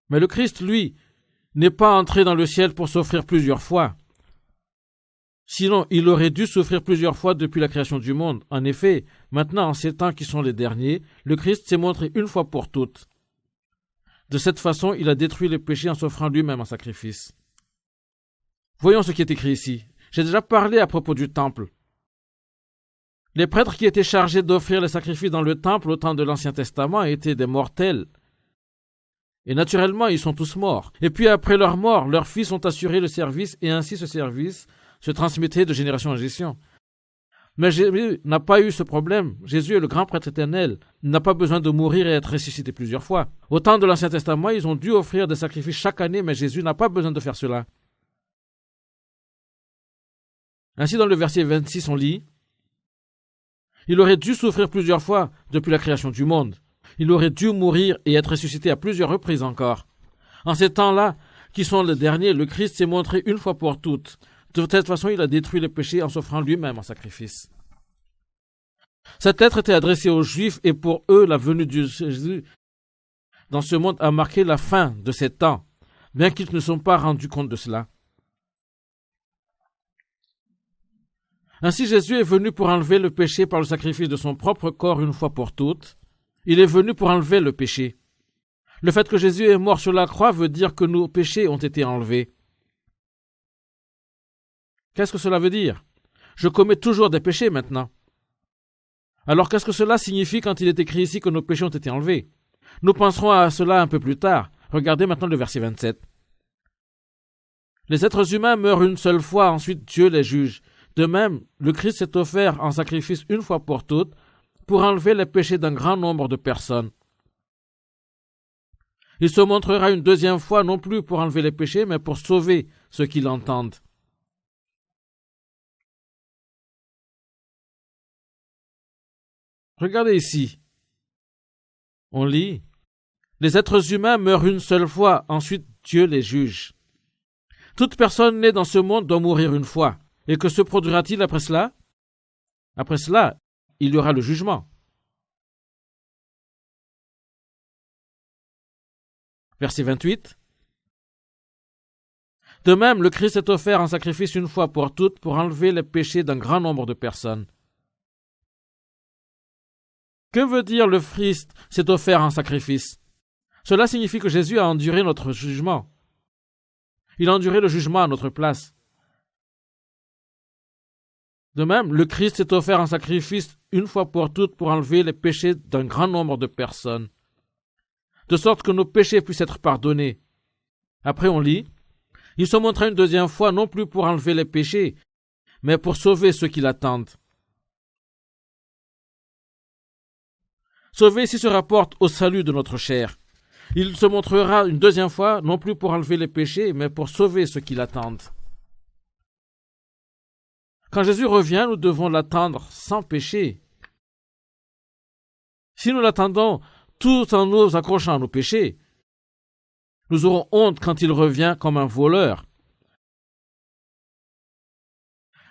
Mais le Christ, lui, n'est pas entré dans le ciel pour s'offrir plusieurs fois. Sinon, il aurait dû souffrir plusieurs fois depuis la création du monde. En effet, maintenant, en ces temps qui sont les derniers, le Christ s'est montré une fois pour toutes. De cette façon, il a détruit les péchés en s'offrant lui-même en sacrifice. Voyons ce qui est écrit ici. J'ai déjà parlé à propos du temple. Les prêtres qui étaient chargés d'offrir les sacrifices dans le temple au temps de l'Ancien Testament étaient des mortels. Et naturellement, ils sont tous morts. Et puis après leur mort, leurs fils ont assuré le service et ainsi ce service se transmettait de génération en génération. Mais Jésus n'a pas eu ce problème. Jésus est le grand prêtre éternel. Il n'a pas besoin de mourir et être ressuscité plusieurs fois. Au temps de l'Ancien Testament, ils ont dû offrir des sacrifices chaque année, mais Jésus n'a pas besoin de faire cela. Ainsi, dans le verset 26, on lit « Il aurait dû souffrir plusieurs fois depuis la création du monde. Il aurait dû mourir et être ressuscité à plusieurs reprises encore. En ces temps-là, qui sont les derniers, le Christ s'est montré une fois pour toutes. De cette façon, il a détruit les péchés en s'offrant lui-même en sacrifice. » Cette lettre était adressée aux Juifs et pour eux, la venue de Jésus dans ce monde a marqué la fin de ces temps, bien qu'ils ne se sont pas rendus compte de cela. Ainsi, Jésus est venu pour enlever le péché par le sacrifice de son propre corps une fois pour toutes. Il est venu pour enlever le péché. Le fait que Jésus est mort sur la croix veut dire que nos péchés ont été enlevés. Qu'est-ce que cela veut dire? Je commets toujours des péchés maintenant. Alors qu'est-ce que cela signifie quand il est écrit ici que nos péchés ont été enlevés? Nous penserons à cela un peu plus tard. Regardez maintenant le verset 27. Les êtres humains meurent une seule fois, ensuite Dieu les juge. De même, le Christ s'est offert en sacrifice une fois pour toutes pour enlever les péchés d'un grand nombre de personnes. Il se montrera une deuxième fois non plus pour enlever les péchés, mais pour sauver ceux qui l'entendent. Regardez ici. On lit « Les êtres humains meurent une seule fois, ensuite Dieu les juge. Toute personne née dans ce monde doit mourir une fois. Et que se produira-t-il après cela? Après cela, il y aura le jugement. » Verset 28. De même, le Christ est offert en sacrifice une fois pour toutes pour enlever les péchés d'un grand nombre de personnes. Que veut dire le Christ s'est offert en sacrifice? Cela signifie que Jésus a enduré notre jugement. Il a enduré le jugement à notre place. De même, le Christ s'est offert en sacrifice une fois pour toutes pour enlever les péchés d'un grand nombre de personnes, de sorte que nos péchés puissent être pardonnés. Après on lit, « Il se montra une deuxième fois non plus pour enlever les péchés, mais pour sauver ceux qui l'attendent. » Sauver ici se rapporte au salut de notre chair. Il se montrera une deuxième fois non plus pour enlever les péchés, mais pour sauver ceux qui l'attendent. Quand Jésus revient, nous devons l'attendre sans péché. Si nous l'attendons tout en nous accrochant à nos péchés, nous aurons honte quand il revient comme un voleur.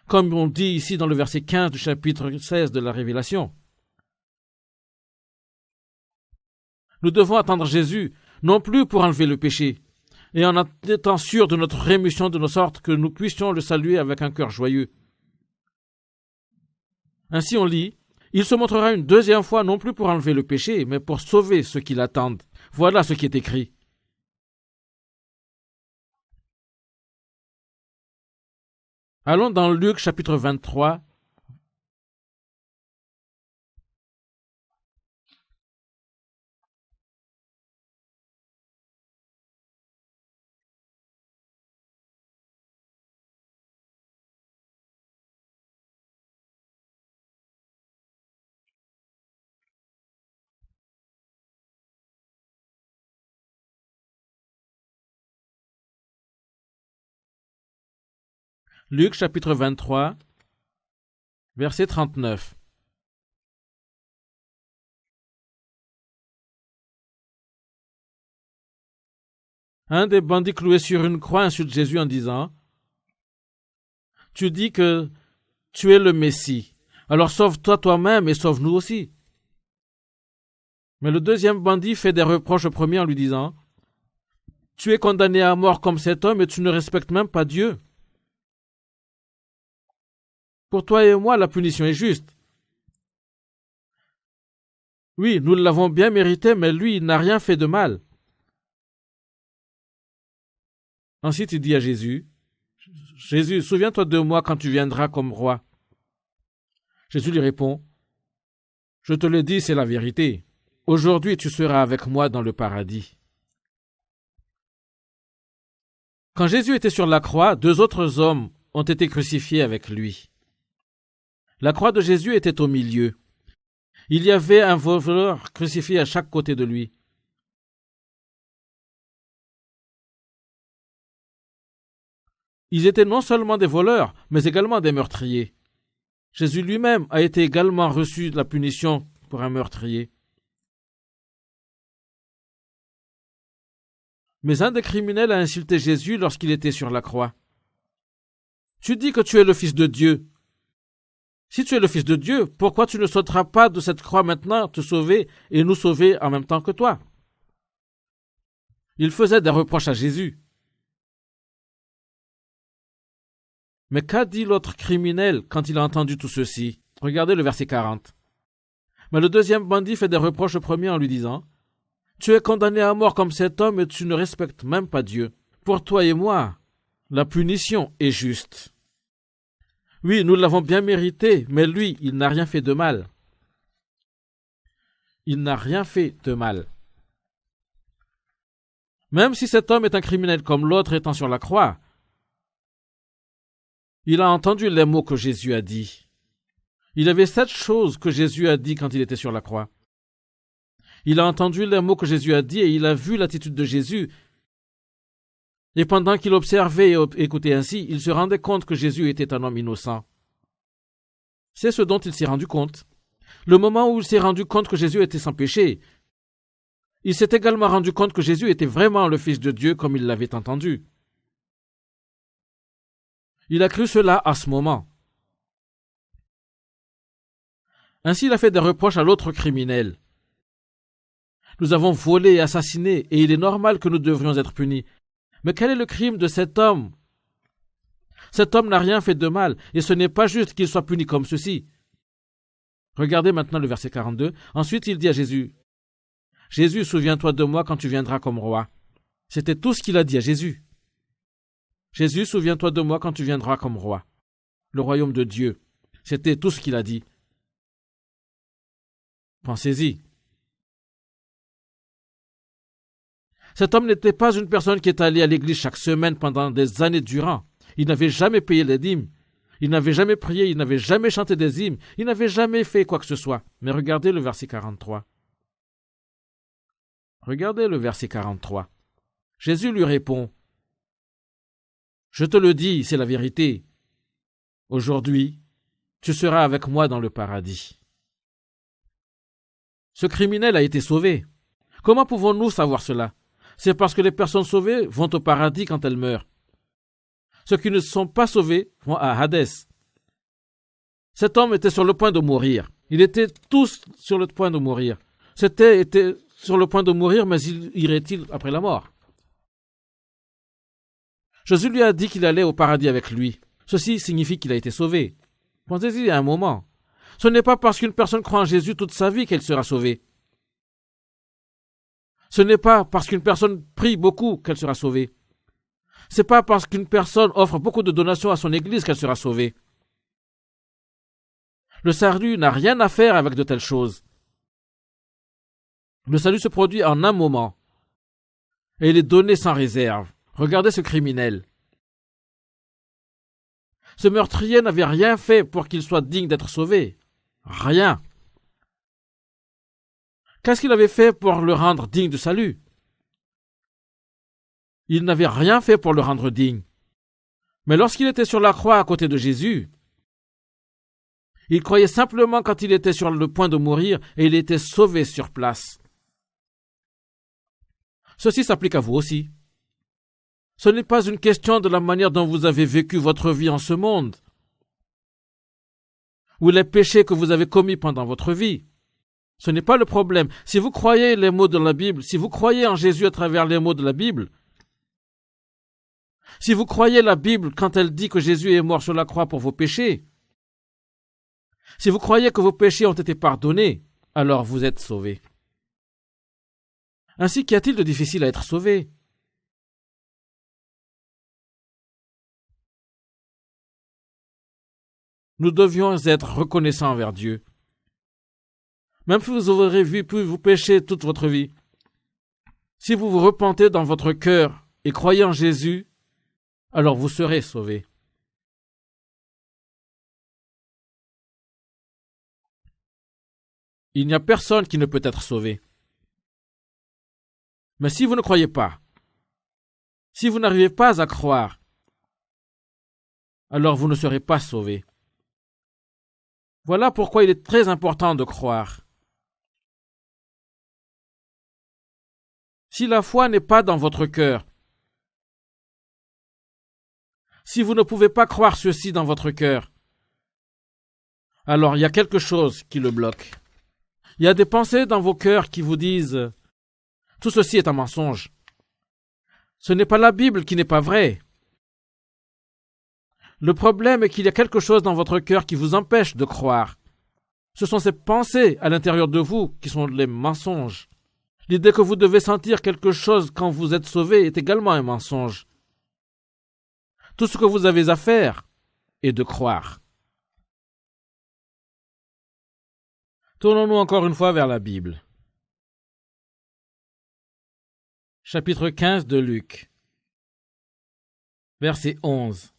Comme on dit ici dans le verset 15 du chapitre 16 de la Révélation. Nous devons attendre Jésus, non plus pour enlever le péché, et en étant sûrs de notre rémission de nos sortes que nous puissions le saluer avec un cœur joyeux. Ainsi on lit, « Il se montrera une deuxième fois non plus pour enlever le péché, mais pour sauver ceux qui l'attendent. » Voilà ce qui est écrit. Allons dans Luc chapitre 23. Luc chapitre 23, verset 39. Un des bandits cloués sur une croix insulte Jésus en disant, « Tu dis que tu es le Messie, alors sauve-toi toi-même et sauve-nous aussi. » Mais le deuxième bandit fait des reproches au premier en lui disant, « Tu es condamné à mort comme cet homme et tu ne respectes même pas Dieu. Pour toi et moi, la punition est juste. Oui, nous l'avons bien mérité, mais lui, il n'a rien fait de mal. » Ensuite, il dit à Jésus, « Jésus, souviens-toi de moi quand tu viendras comme roi. » Jésus lui répond, « Je te le dis, c'est la vérité. Aujourd'hui, tu seras avec moi dans le paradis. » Quand Jésus était sur la croix, deux autres hommes ont été crucifiés avec lui. La croix de Jésus était au milieu. Il y avait un voleur crucifié à chaque côté de lui. Ils étaient non seulement des voleurs, mais également des meurtriers. Jésus lui-même a été également reçu de la punition pour un meurtrier. Mais un des criminels a insulté Jésus lorsqu'il était sur la croix. « Tu dis que tu es le Fils de Dieu. Si tu es le Fils de Dieu, pourquoi tu ne sauteras pas de cette croix maintenant, te sauver et nous sauver en même temps que toi ?» Il faisait des reproches à Jésus. Mais qu'a dit l'autre criminel quand il a entendu tout ceci? Regardez le verset 40. Mais le deuxième bandit fait des reproches au premier en lui disant, « Tu es condamné à mort comme cet homme et tu ne respectes même pas Dieu. Pour toi et moi, la punition est juste. Oui, nous l'avons bien mérité, mais lui, il n'a rien fait de mal. » Il n'a rien fait de mal. Même si cet homme est un criminel comme l'autre étant sur la croix, il a entendu les mots que Jésus a dit. Il avait 7 choses que Jésus a dit quand il était sur la croix. Il a entendu les mots que Jésus a dit et il a vu l'attitude de Jésus. Et pendant qu'il observait et écoutait ainsi, il se rendait compte que Jésus était un homme innocent. C'est ce dont il s'est rendu compte. Le moment où il s'est rendu compte que Jésus était sans péché, il s'est également rendu compte que Jésus était vraiment le Fils de Dieu comme il l'avait entendu. Il a cru cela à ce moment. Ainsi, il a fait des reproches à l'autre criminel. Nous avons volé et assassiné, et il est normal que nous devrions être punis. Mais quel est le crime de cet homme? Cet homme n'a rien fait de mal, et ce n'est pas juste qu'il soit puni comme ceci. Regardez maintenant le verset 42. Ensuite, il dit à Jésus, « Jésus, souviens-toi de moi quand tu viendras comme roi. » C'était tout ce qu'il a dit à Jésus. « Jésus, souviens-toi de moi quand tu viendras comme roi. » Le royaume de Dieu. C'était tout ce qu'il a dit. Pensez-y. Cet homme n'était pas une personne qui est allée à l'église chaque semaine pendant des années durant. Il n'avait jamais payé les dîmes. Il n'avait jamais prié, il n'avait jamais chanté des hymnes, il n'avait jamais fait quoi que ce soit. Mais regardez le verset 43. Regardez le verset 43. Jésus lui répond, « Je te le dis, c'est la vérité. Aujourd'hui, tu seras avec moi dans le paradis. » Ce criminel a été sauvé. Comment pouvons-nous savoir cela? C'est parce que les personnes sauvées vont au paradis quand elles meurent. Ceux qui ne sont pas sauvés vont à Hadès. Cet homme était sur le point de mourir. Il était tous sur le point de mourir. Était sur le point de mourir, mais irait-il après la mort? Jésus lui a dit qu'il allait au paradis avec lui. Ceci signifie qu'il a été sauvé. Pensez-y un moment. Ce n'est pas parce qu'une personne croit en Jésus toute sa vie qu'elle sera sauvée. Ce n'est pas parce qu'une personne prie beaucoup qu'elle sera sauvée. Ce n'est pas parce qu'une personne offre beaucoup de donations à son église qu'elle sera sauvée. Le salut n'a rien à faire avec de telles choses. Le salut se produit en un moment. Et il est donné sans réserve. Regardez ce criminel. Ce meurtrier n'avait rien fait pour qu'il soit digne d'être sauvé. Rien. Qu'est-ce qu'il avait fait pour le rendre digne du salut? Il n'avait rien fait pour le rendre digne. Mais lorsqu'il était sur la croix à côté de Jésus, il croyait simplement quand il était sur le point de mourir et il était sauvé sur place. Ceci s'applique à vous aussi. Ce n'est pas une question de la manière dont vous avez vécu votre vie en ce monde, ou les péchés que vous avez commis pendant votre vie. Ce n'est pas le problème. Si vous croyez les mots de la Bible, si vous croyez en Jésus à travers les mots de la Bible, si vous croyez la Bible quand elle dit que Jésus est mort sur la croix pour vos péchés, si vous croyez que vos péchés ont été pardonnés, alors vous êtes sauvés. Ainsi, qu'y a-t-il de difficile à être sauvé? Nous devions être reconnaissants envers Dieu. Même si vous aurez pu vous pécher toute votre vie, si vous vous repentez dans votre cœur et croyez en Jésus, alors vous serez sauvés. Il n'y a personne qui ne peut être sauvé. Mais si vous ne croyez pas, si vous n'arrivez pas à croire, alors vous ne serez pas sauvés. Voilà pourquoi il est très important de croire. Si la foi n'est pas dans votre cœur, si vous ne pouvez pas croire ceci dans votre cœur, alors il y a quelque chose qui le bloque. Il y a des pensées dans vos cœurs qui vous disent « Tout ceci est un mensonge. Ce n'est pas la Bible qui n'est pas vraie. » Le problème est qu'il y a quelque chose dans votre cœur qui vous empêche de croire. Ce sont ces pensées à l'intérieur de vous qui sont les mensonges. L'idée que vous devez sentir quelque chose quand vous êtes sauvé est également un mensonge. Tout ce que vous avez à faire est de croire. Tournons-nous encore une fois vers la Bible. Chapitre 15 de Luc. Verset 11.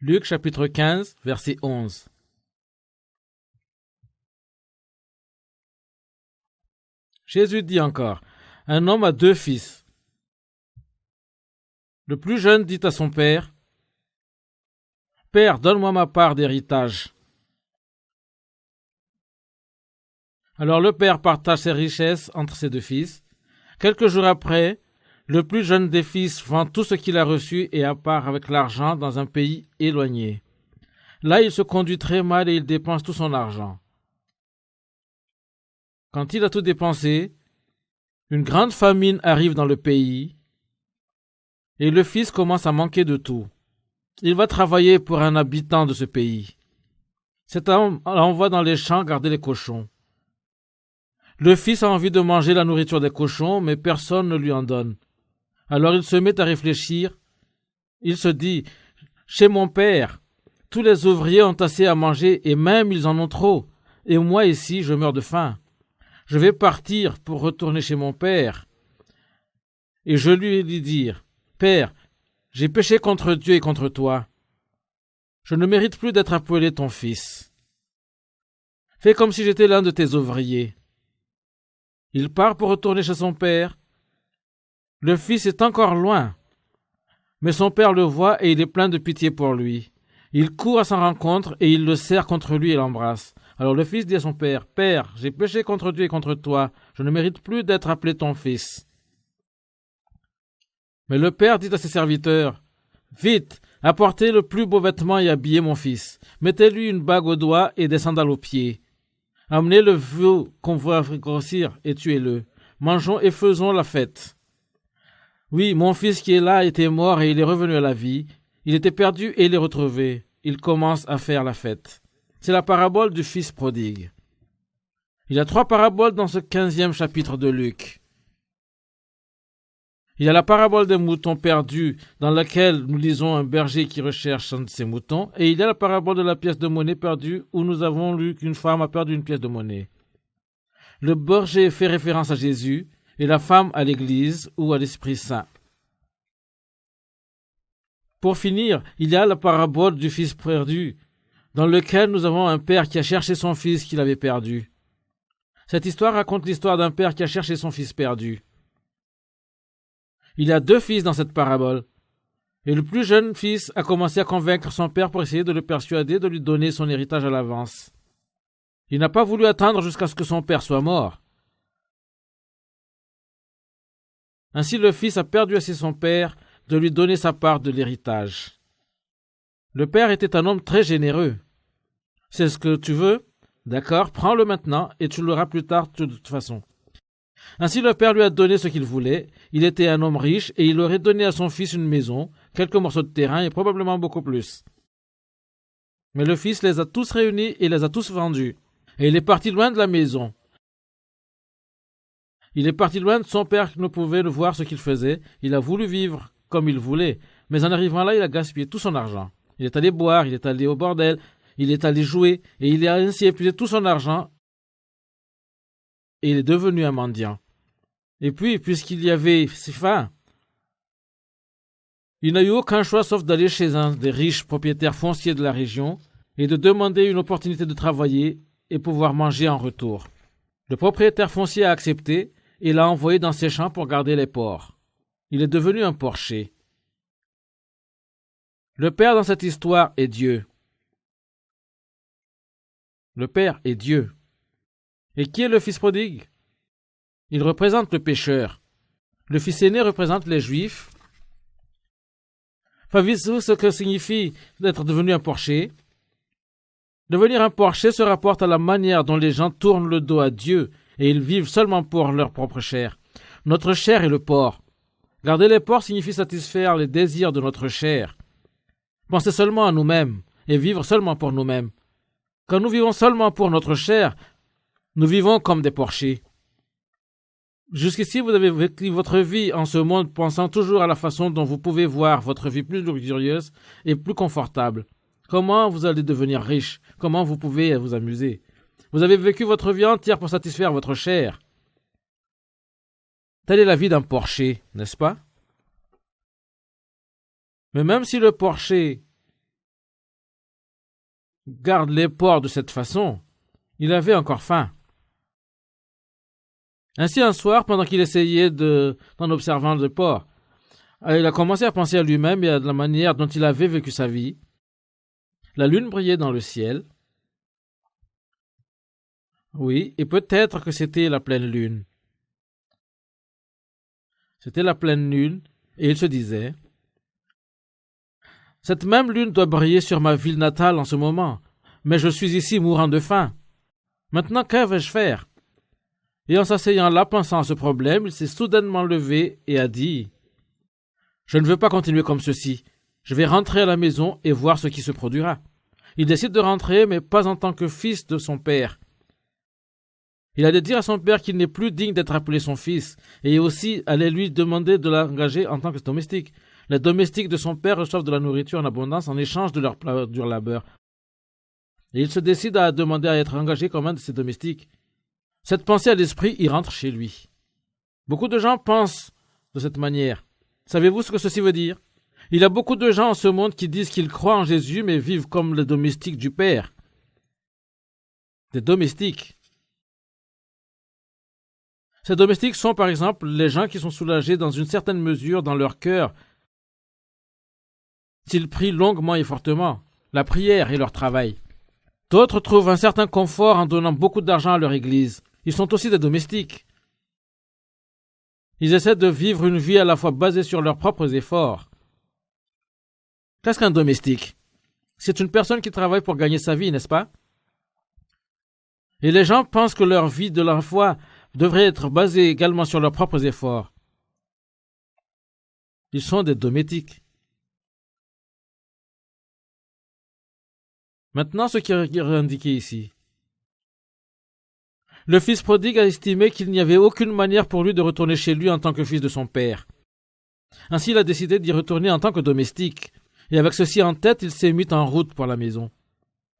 Luc chapitre 15, verset 11. Jésus dit encore, « Un homme a 2 fils. Le plus jeune dit à son père, « Père, donne-moi ma part d'héritage. » Alors le père partage ses richesses entre ses 2 fils. Quelques jours après, le plus jeune des fils vend tout ce qu'il a reçu et part avec l'argent dans un pays éloigné. Là, il se conduit très mal et il dépense tout son argent. Quand il a tout dépensé, une grande famine arrive dans le pays et le fils commence à manquer de tout. Il va travailler pour un habitant de ce pays. Cet homme l'envoie dans les champs garder les cochons. Le fils a envie de manger la nourriture des cochons, mais personne ne lui en donne. Alors il se met à réfléchir. Il se dit, « Chez mon père, tous les ouvriers ont assez à manger et même ils en ont trop. Et moi ici, je meurs de faim. Je vais partir pour retourner chez mon père. » Et je lui dis dire, « Père, j'ai péché contre Dieu et contre toi. Je ne mérite plus d'être appelé ton fils. Fais comme si j'étais l'un de tes ouvriers. » Il part pour retourner chez son père. Le fils est encore loin, mais son père le voit et il est plein de pitié pour lui. Il court à sa rencontre et il le serre contre lui et l'embrasse. Alors le fils dit à son père, « Père, j'ai péché contre Dieu et contre toi. Je ne mérite plus d'être appelé ton fils. » Mais le père dit à ses serviteurs, « Vite, apportez le plus beau vêtement et habillez mon fils. Mettez-lui une bague au doigt et des sandales aux pieds. Amenez le veau qu'on va grossir et tuez-le. Mangeons et faisons la fête. Oui, mon fils qui est là était mort et il est revenu à la vie. Il était perdu et il est retrouvé. Il commence à faire la fête. » C'est la parabole du fils prodigue. Il y a 3 paraboles dans ce 15e chapitre de Luc. Il y a la parabole des moutons perdus, dans laquelle nous lisons un berger qui recherche un de ses moutons, et il y a la parabole de la pièce de monnaie perdue, où nous avons lu qu'une femme a perdu une pièce de monnaie. Le berger fait référence à Jésus, et la femme à l'Église ou à l'Esprit Saint. Pour finir, il y a la parabole du fils perdu, dans lequel nous avons un père qui a cherché son fils qu'il avait perdu. Cette histoire raconte l'histoire d'un père qui a cherché son fils perdu. Il y a 2 fils dans cette parabole, et le plus jeune fils a commencé à convaincre son père pour essayer de le persuader de lui donner son héritage à l'avance. Il n'a pas voulu attendre jusqu'à ce que son père soit mort. Ainsi le fils a persuadé son père de lui donner sa part de l'héritage. Le père était un homme très généreux. « C'est ce que tu veux ? D'accord, prends-le maintenant et tu l'auras plus tard de toute façon. » Ainsi le père lui a donné ce qu'il voulait. Il était un homme riche et il aurait donné à son fils une maison, quelques morceaux de terrain et probablement beaucoup plus. Mais le fils les a tous réunis et les a tous vendus. Et il est parti loin de la maison. Il est parti loin de son père qui ne pouvait le voir ce qu'il faisait. Il a voulu vivre comme il voulait, mais en arrivant là, il a gaspillé tout son argent. Il est allé boire, il est allé au bordel, il est allé jouer et il a ainsi épuisé tout son argent et il est devenu un mendiant. Et puis, puisqu'il y avait si faim, il n'a eu aucun choix sauf d'aller chez un des riches propriétaires fonciers de la région et de demander une opportunité de travailler et pouvoir manger en retour. Le propriétaire foncier a accepté et l'a envoyé dans ses champs pour garder les porcs. Il est devenu un porcher. Le père dans cette histoire est Dieu. Le père est Dieu. Et qui est le fils prodigue ? Il représente le pécheur. Le fils aîné représente les Juifs. Savez-vous ce que signifie d'être devenu un porcher ? Devenir un porcher se rapporte à la manière dont les gens tournent le dos à Dieu et ils vivent seulement pour leur propre chair. Notre chair est le porc. Garder les porcs signifie satisfaire les désirs de notre chair. Penser seulement à nous-mêmes et vivre seulement pour nous-mêmes. Quand nous vivons seulement pour notre chair, nous vivons comme des porchers. Jusqu'ici, vous avez vécu votre vie en ce monde pensant toujours à la façon dont vous pouvez voir votre vie plus luxurieuse et plus confortable. Comment vous allez devenir riche? Comment vous pouvez vous amuser? Vous avez vécu votre vie entière pour satisfaire votre chair. Telle est la vie d'un porcher, n'est-ce pas? Mais même si le porcher garde les porcs de cette façon, il avait encore faim. Ainsi, un soir, pendant qu'il essayait en observant le porc, il a commencé à penser à lui-même et à la manière dont il avait vécu sa vie. La lune brillait dans le ciel. Oui, et peut-être que c'était la pleine lune. C'était la pleine lune, et il se disait, « Cette même lune doit briller sur ma ville natale en ce moment, mais je suis ici mourant de faim. Maintenant, que vais-je faire ?» Et en s'asseyant là, pensant à ce problème, il s'est soudainement levé et a dit, « Je ne veux pas continuer comme ceci. Je vais rentrer à la maison et voir ce qui se produira. » Il décide de rentrer, mais pas en tant que fils de son père. Il allait dire à son père qu'il n'est plus digne d'être appelé son fils, et aussi allait lui demander de l'engager en tant que domestique. Les domestiques de son père reçoivent de la nourriture en abondance en échange de leur dur labeur. Et il se décide à demander à être engagé comme un de ses domestiques. Cette pensée à l'esprit y rentre chez lui. Beaucoup de gens pensent de cette manière. Savez-vous ce que ceci veut dire? Il y a beaucoup de gens en ce monde qui disent qu'ils croient en Jésus mais vivent comme les domestiques du Père. Des domestiques. Ces domestiques sont par exemple les gens qui sont soulagés dans une certaine mesure dans leur cœur s'ils prient longuement et fortement, la prière et leur travail. D'autres trouvent un certain confort en donnant beaucoup d'argent à leur église. Ils sont aussi des domestiques. Ils essaient de vivre une vie à la fois basée sur leurs propres efforts. Qu'est-ce qu'un domestique? C'est une personne qui travaille pour gagner sa vie, n'est-ce pas? Et les gens pensent que leur vie de la foi devrait être basée également sur leurs propres efforts. Ils sont des domestiques. Maintenant, ce qui est indiqué ici. Le fils prodigue a estimé qu'il n'y avait aucune manière pour lui de retourner chez lui en tant que fils de son père. Ainsi, il a décidé d'y retourner en tant que domestique, et avec ceci en tête, il s'est mis en route pour la maison.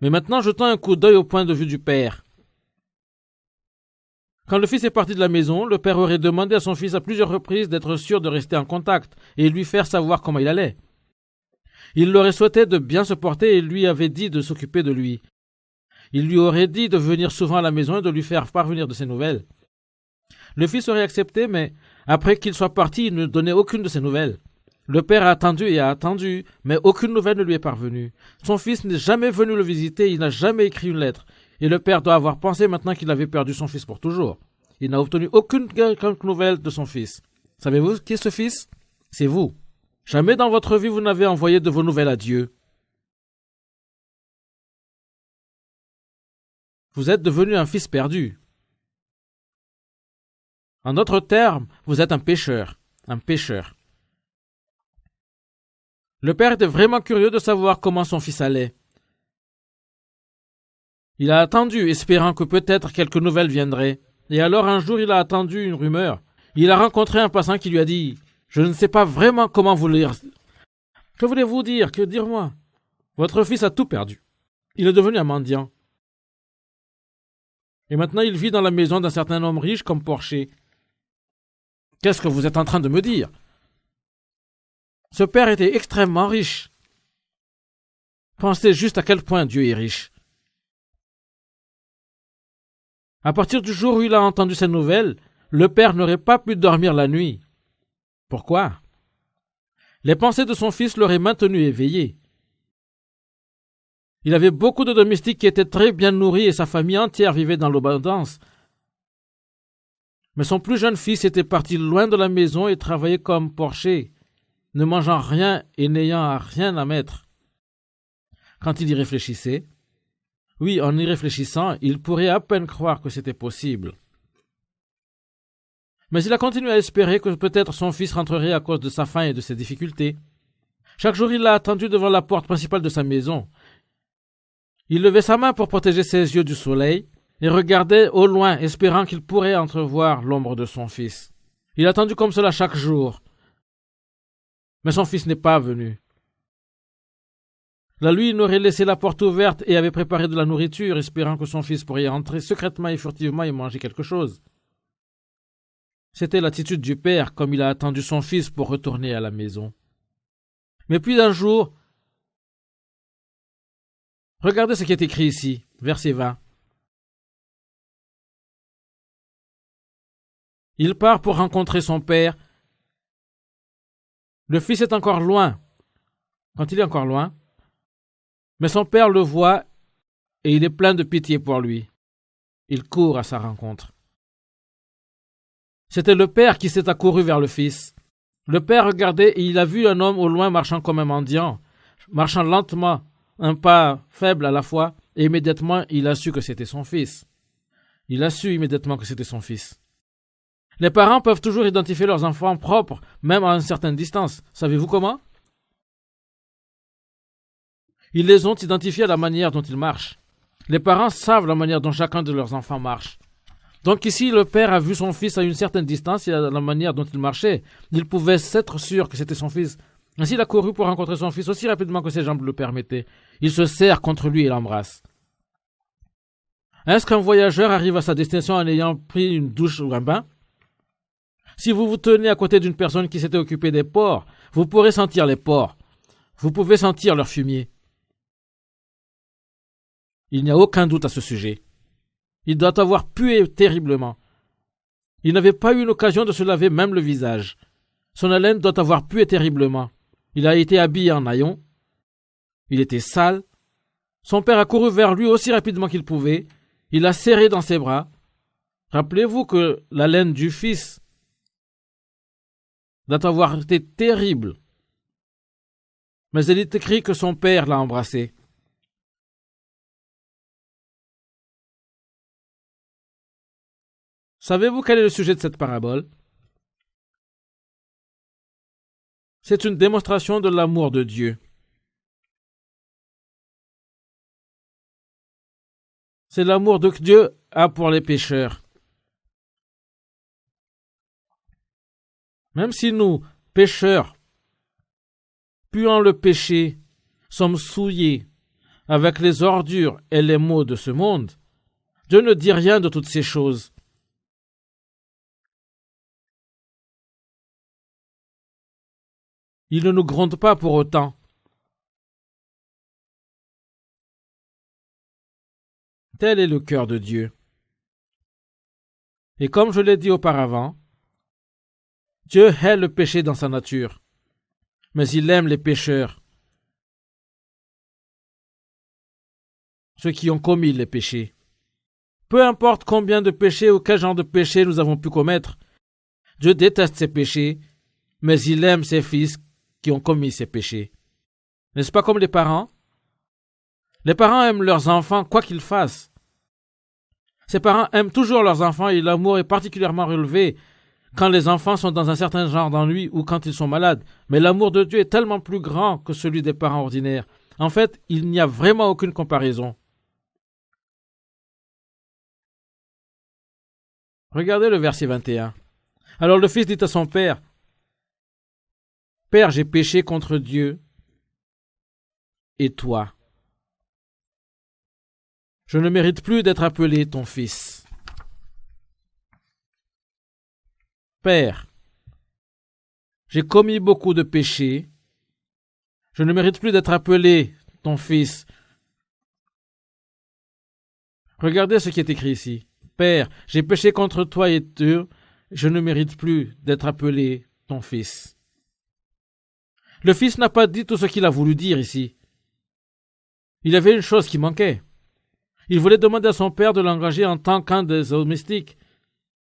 Mais maintenant, jetant un coup d'œil au point de vue du père. Quand le fils est parti de la maison, le père aurait demandé à son fils à plusieurs reprises d'être sûr de rester en contact et lui faire savoir comment il allait. Il l'aurait souhaité de bien se porter et lui avait dit de s'occuper de lui. Il lui aurait dit de venir souvent à la maison et de lui faire parvenir de ses nouvelles. Le fils aurait accepté, mais après qu'il soit parti, il ne donnait aucune de ses nouvelles. Le père a attendu et a attendu, mais aucune nouvelle ne lui est parvenue. Son fils n'est jamais venu le visiter, il n'a jamais écrit une lettre. Et le père doit avoir pensé maintenant qu'il avait perdu son fils pour toujours. Il n'a obtenu aucune nouvelle de son fils. Savez-vous qui est ce fils? C'est vous. Jamais dans votre vie vous n'avez envoyé de vos nouvelles à Dieu. Vous êtes devenu un fils perdu. En d'autres termes, vous êtes un pécheur. Un pécheur. Le père était vraiment curieux de savoir comment son fils allait. Il a attendu, espérant que peut-être quelques nouvelles viendraient. Et alors un jour, il a attendu une rumeur. Il a rencontré un passant qui lui a dit « Je ne sais pas vraiment comment vous lire. Que voulez-vous dire? Que dire-moi? Votre fils a tout perdu. Il est devenu un mendiant. Et maintenant, il vit dans la maison d'un certain homme riche comme Porcher. Qu'est-ce que vous êtes en train de me dire? Ce père était extrêmement riche. Pensez juste à quel point Dieu est riche. À partir du jour où il a entendu ces nouvelles, le père n'aurait pas pu dormir la nuit. Pourquoi? Les pensées de son fils l'auraient maintenu éveillé. Il avait beaucoup de domestiques qui étaient très bien nourris et sa famille entière vivait dans l'abondance. Mais son plus jeune fils était parti loin de la maison et travaillait comme porcher, ne mangeant rien et n'ayant rien à mettre. Quand il y réfléchissait, oui, en y réfléchissant, il pourrait à peine croire que c'était possible. Mais il a continué à espérer que peut-être son fils rentrerait à cause de sa faim et de ses difficultés. Chaque jour, il l'a attendu devant la porte principale de sa maison. Il levait sa main pour protéger ses yeux du soleil et regardait au loin, espérant qu'il pourrait entrevoir l'ombre de son fils. Il a attendu comme cela chaque jour. Mais son fils n'est pas venu. La nuit, il aurait laissé la porte ouverte et avait préparé de la nourriture, espérant que son fils pourrait entrer secrètement et furtivement et manger quelque chose. C'était l'attitude du père, comme il a attendu son fils pour retourner à la maison. Mais puis un jour, regardez ce qui est écrit ici, verset 20. Il part pour rencontrer son père. Le fils est encore loin. Quand il est encore loin, mais son père le voit et il est plein de pitié pour lui. Il court à sa rencontre. C'était le père qui s'est accouru vers le fils. Le père regardait et il a vu un homme au loin marchant comme un mendiant, marchant lentement, un pas faible à la fois, et immédiatement il a su que c'était son fils. Il a su immédiatement que c'était son fils. Les parents peuvent toujours identifier leurs enfants propres, même à une certaine distance. Savez-vous comment? Ils les ont identifiés à la manière dont ils marchent. Les parents savent la manière dont chacun de leurs enfants marche. Donc ici, le père a vu son fils à une certaine distance et à la manière dont il marchait. Il pouvait s'être sûr que c'était son fils. Ainsi, il a couru pour rencontrer son fils aussi rapidement que ses jambes le permettaient. Il se serre contre lui et l'embrasse. Est-ce qu'un voyageur arrive à sa destination en ayant pris une douche ou un bain? Si vous vous tenez à côté d'une personne qui s'était occupée des porcs, vous pourrez sentir les porcs. Vous pouvez sentir leur fumier. Il n'y a aucun doute à ce sujet. Il doit avoir pué terriblement. Il n'avait pas eu l'occasion de se laver même le visage. Son haleine doit avoir pué terriblement. Il a été habillé en haillons. Il était sale. Son père a couru vers lui aussi rapidement qu'il pouvait. Il l'a serré dans ses bras. Rappelez-vous que la laine du fils doit avoir été terrible. Mais il est écrit que son père l'a embrassé. Savez-vous quel est le sujet de cette parabole? C'est une démonstration de l'amour de Dieu. C'est l'amour que Dieu a pour les pécheurs. Même si nous, pécheurs, puant le péché, sommes souillés avec les ordures et les maux de ce monde, Dieu ne dit rien de toutes ces choses. Il ne nous gronde pas pour autant. Tel est le cœur de Dieu. Et comme je l'ai dit auparavant, Dieu hait le péché dans sa nature, mais il aime les pécheurs, ceux qui ont commis les péchés. Peu importe combien de péchés ou quel genre de péchés nous avons pu commettre, Dieu déteste ces péchés, mais il aime ses fils qui ont commis ces péchés. N'est-ce pas comme les parents? Les parents aiment leurs enfants quoi qu'ils fassent. Ces parents aiment toujours leurs enfants et l'amour est particulièrement relevé quand les enfants sont dans un certain genre d'ennui ou quand ils sont malades. Mais l'amour de Dieu est tellement plus grand que celui des parents ordinaires. En fait, il n'y a vraiment aucune comparaison. Regardez le verset 21. Alors le fils dit à son père, « Père, j'ai péché contre Dieu et toi. Je ne mérite plus d'être appelé ton fils. » Père, j'ai commis beaucoup de péchés. Je ne mérite plus d'être appelé ton fils. Regardez ce qui est écrit ici. Père, j'ai péché contre toi et Dieu. Je ne mérite plus d'être appelé ton fils. Le fils n'a pas dit tout ce qu'il a voulu dire ici. Il y avait une chose qui manquait. Il voulait demander à son père de l'engager en tant qu'un des domestiques,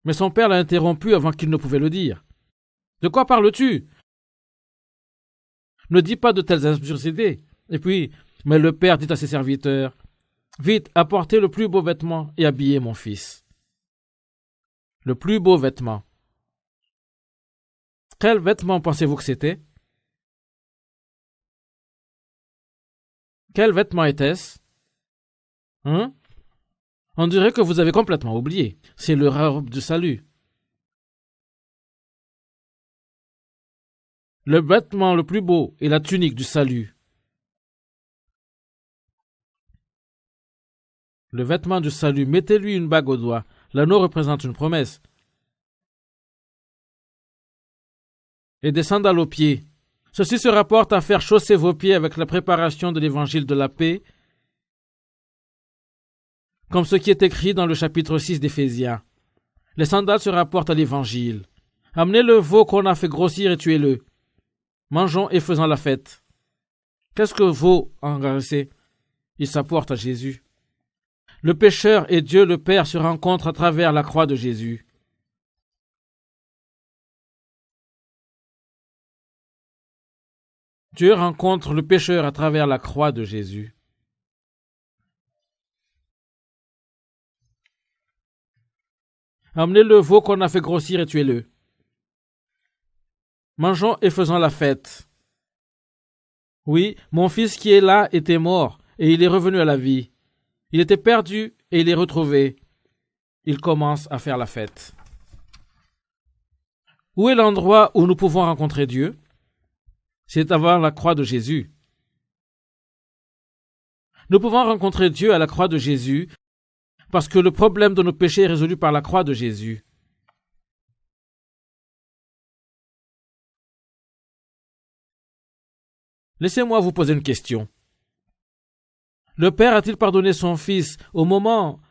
mais son père l'a interrompu avant qu'il ne pouvait le dire. « De quoi parles-tu? Ne dis pas de telles absurdités. » Et puis, mais le père dit à ses serviteurs, « Vite, apportez le plus beau vêtement et habillez mon fils. » Le plus beau vêtement. Quel vêtement pensez-vous que c'était? Quel vêtement était-ce? Hein? On dirait que vous avez complètement oublié. C'est le robe du salut. Le vêtement le plus beau est la tunique du salut. Le vêtement du salut, mettez-lui une bague au doigt. L'anneau représente une promesse. Et des sandales aux pieds. Ceci se rapporte à faire chausser vos pieds avec la préparation de l'évangile de la paix, comme ce qui est écrit dans le chapitre 6 d'Éphésiens. Les sandales se rapportent à l'évangile. Amenez le veau qu'on a fait grossir et tuez-le. Mangeons et faisons la fête. Qu'est-ce que veau engraissé? Il s'apporte à Jésus. Le pécheur et Dieu le Père se rencontrent à travers la croix de Jésus. Dieu rencontre le pécheur à travers la croix de Jésus. Amenez le veau qu'on a fait grossir et tuez-le. Mangeons et faisons la fête. Oui, mon fils qui est là était mort, et il est revenu à la vie. Il était perdu, et il est retrouvé. il commence à faire la fête. Où est l'endroit où nous pouvons rencontrer Dieu? C'est avant la croix de Jésus. Nous pouvons rencontrer Dieu à la croix de Jésus parce que le problème de nos péchés est résolu par la croix de Jésus. Laissez-moi vous poser une question. Le Père a-t-il pardonné son Fils au moment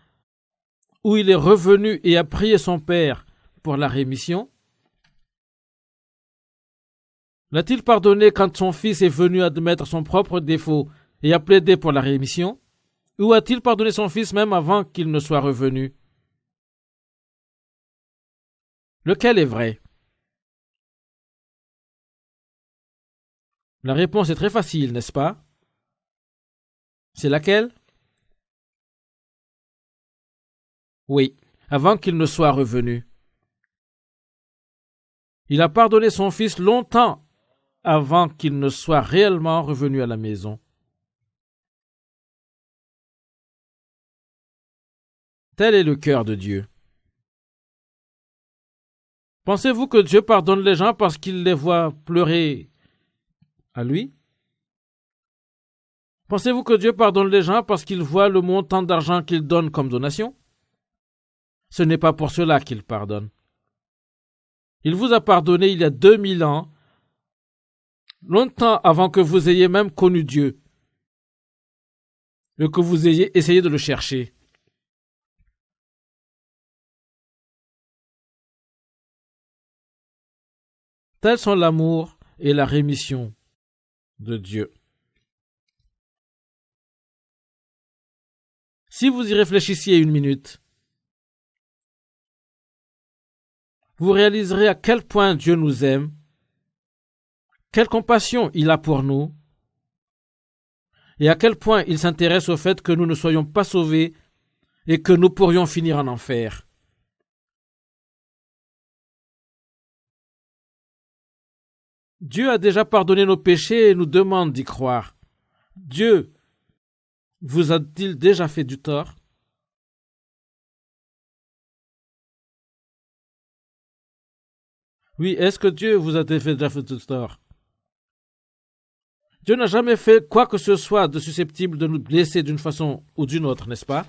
où il est revenu et a prié son Père pour la rémission? L'a-t-il pardonné quand son Fils est venu admettre son propre défaut et a plaidé pour la rémission? Ou a-t-il pardonné son Fils même avant qu'il ne soit revenu? Lequel est vrai? La réponse est très facile, n'est-ce pas? C'est laquelle? Oui, avant qu'il ne soit revenu. Il a pardonné son Fils longtemps avant qu'il ne soit réellement revenu à la maison. Tel est le cœur de Dieu. Pensez-vous que Dieu pardonne les gens parce qu'il les voit pleurer à lui? Pensez-vous que Dieu pardonne les gens parce qu'il voit le montant d'argent qu'ils donnent comme donation? Ce n'est pas pour cela qu'il pardonne. Il vous a pardonné il y a 2000 ans, longtemps avant que vous ayez même connu Dieu et que vous ayez essayé de le chercher. Tels sont l'amour et la rémission de Dieu. Si vous y réfléchissiez une minute, vous réaliserez à quel point Dieu nous aime, quelle compassion il a pour nous, et à quel point il s'intéresse au fait que nous ne soyons pas sauvés et que nous pourrions finir en enfer. Dieu a déjà pardonné nos péchés et nous demande d'y croire. Dieu vous a-t-il déjà fait du tort? Oui, est-ce que Dieu vous a déjà fait du tort? Dieu n'a jamais fait quoi que ce soit de susceptible de nous blesser d'une façon ou d'une autre, n'est-ce pas?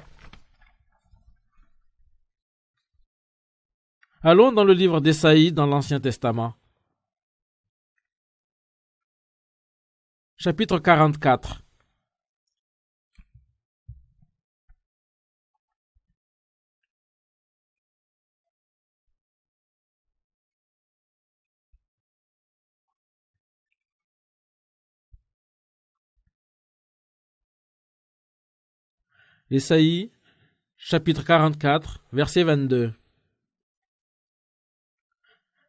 Allons dans le livre d'Ésaïe dans l'Ancien Testament. Chapitre 44. Ésaïe, chapitre 44, verset 22.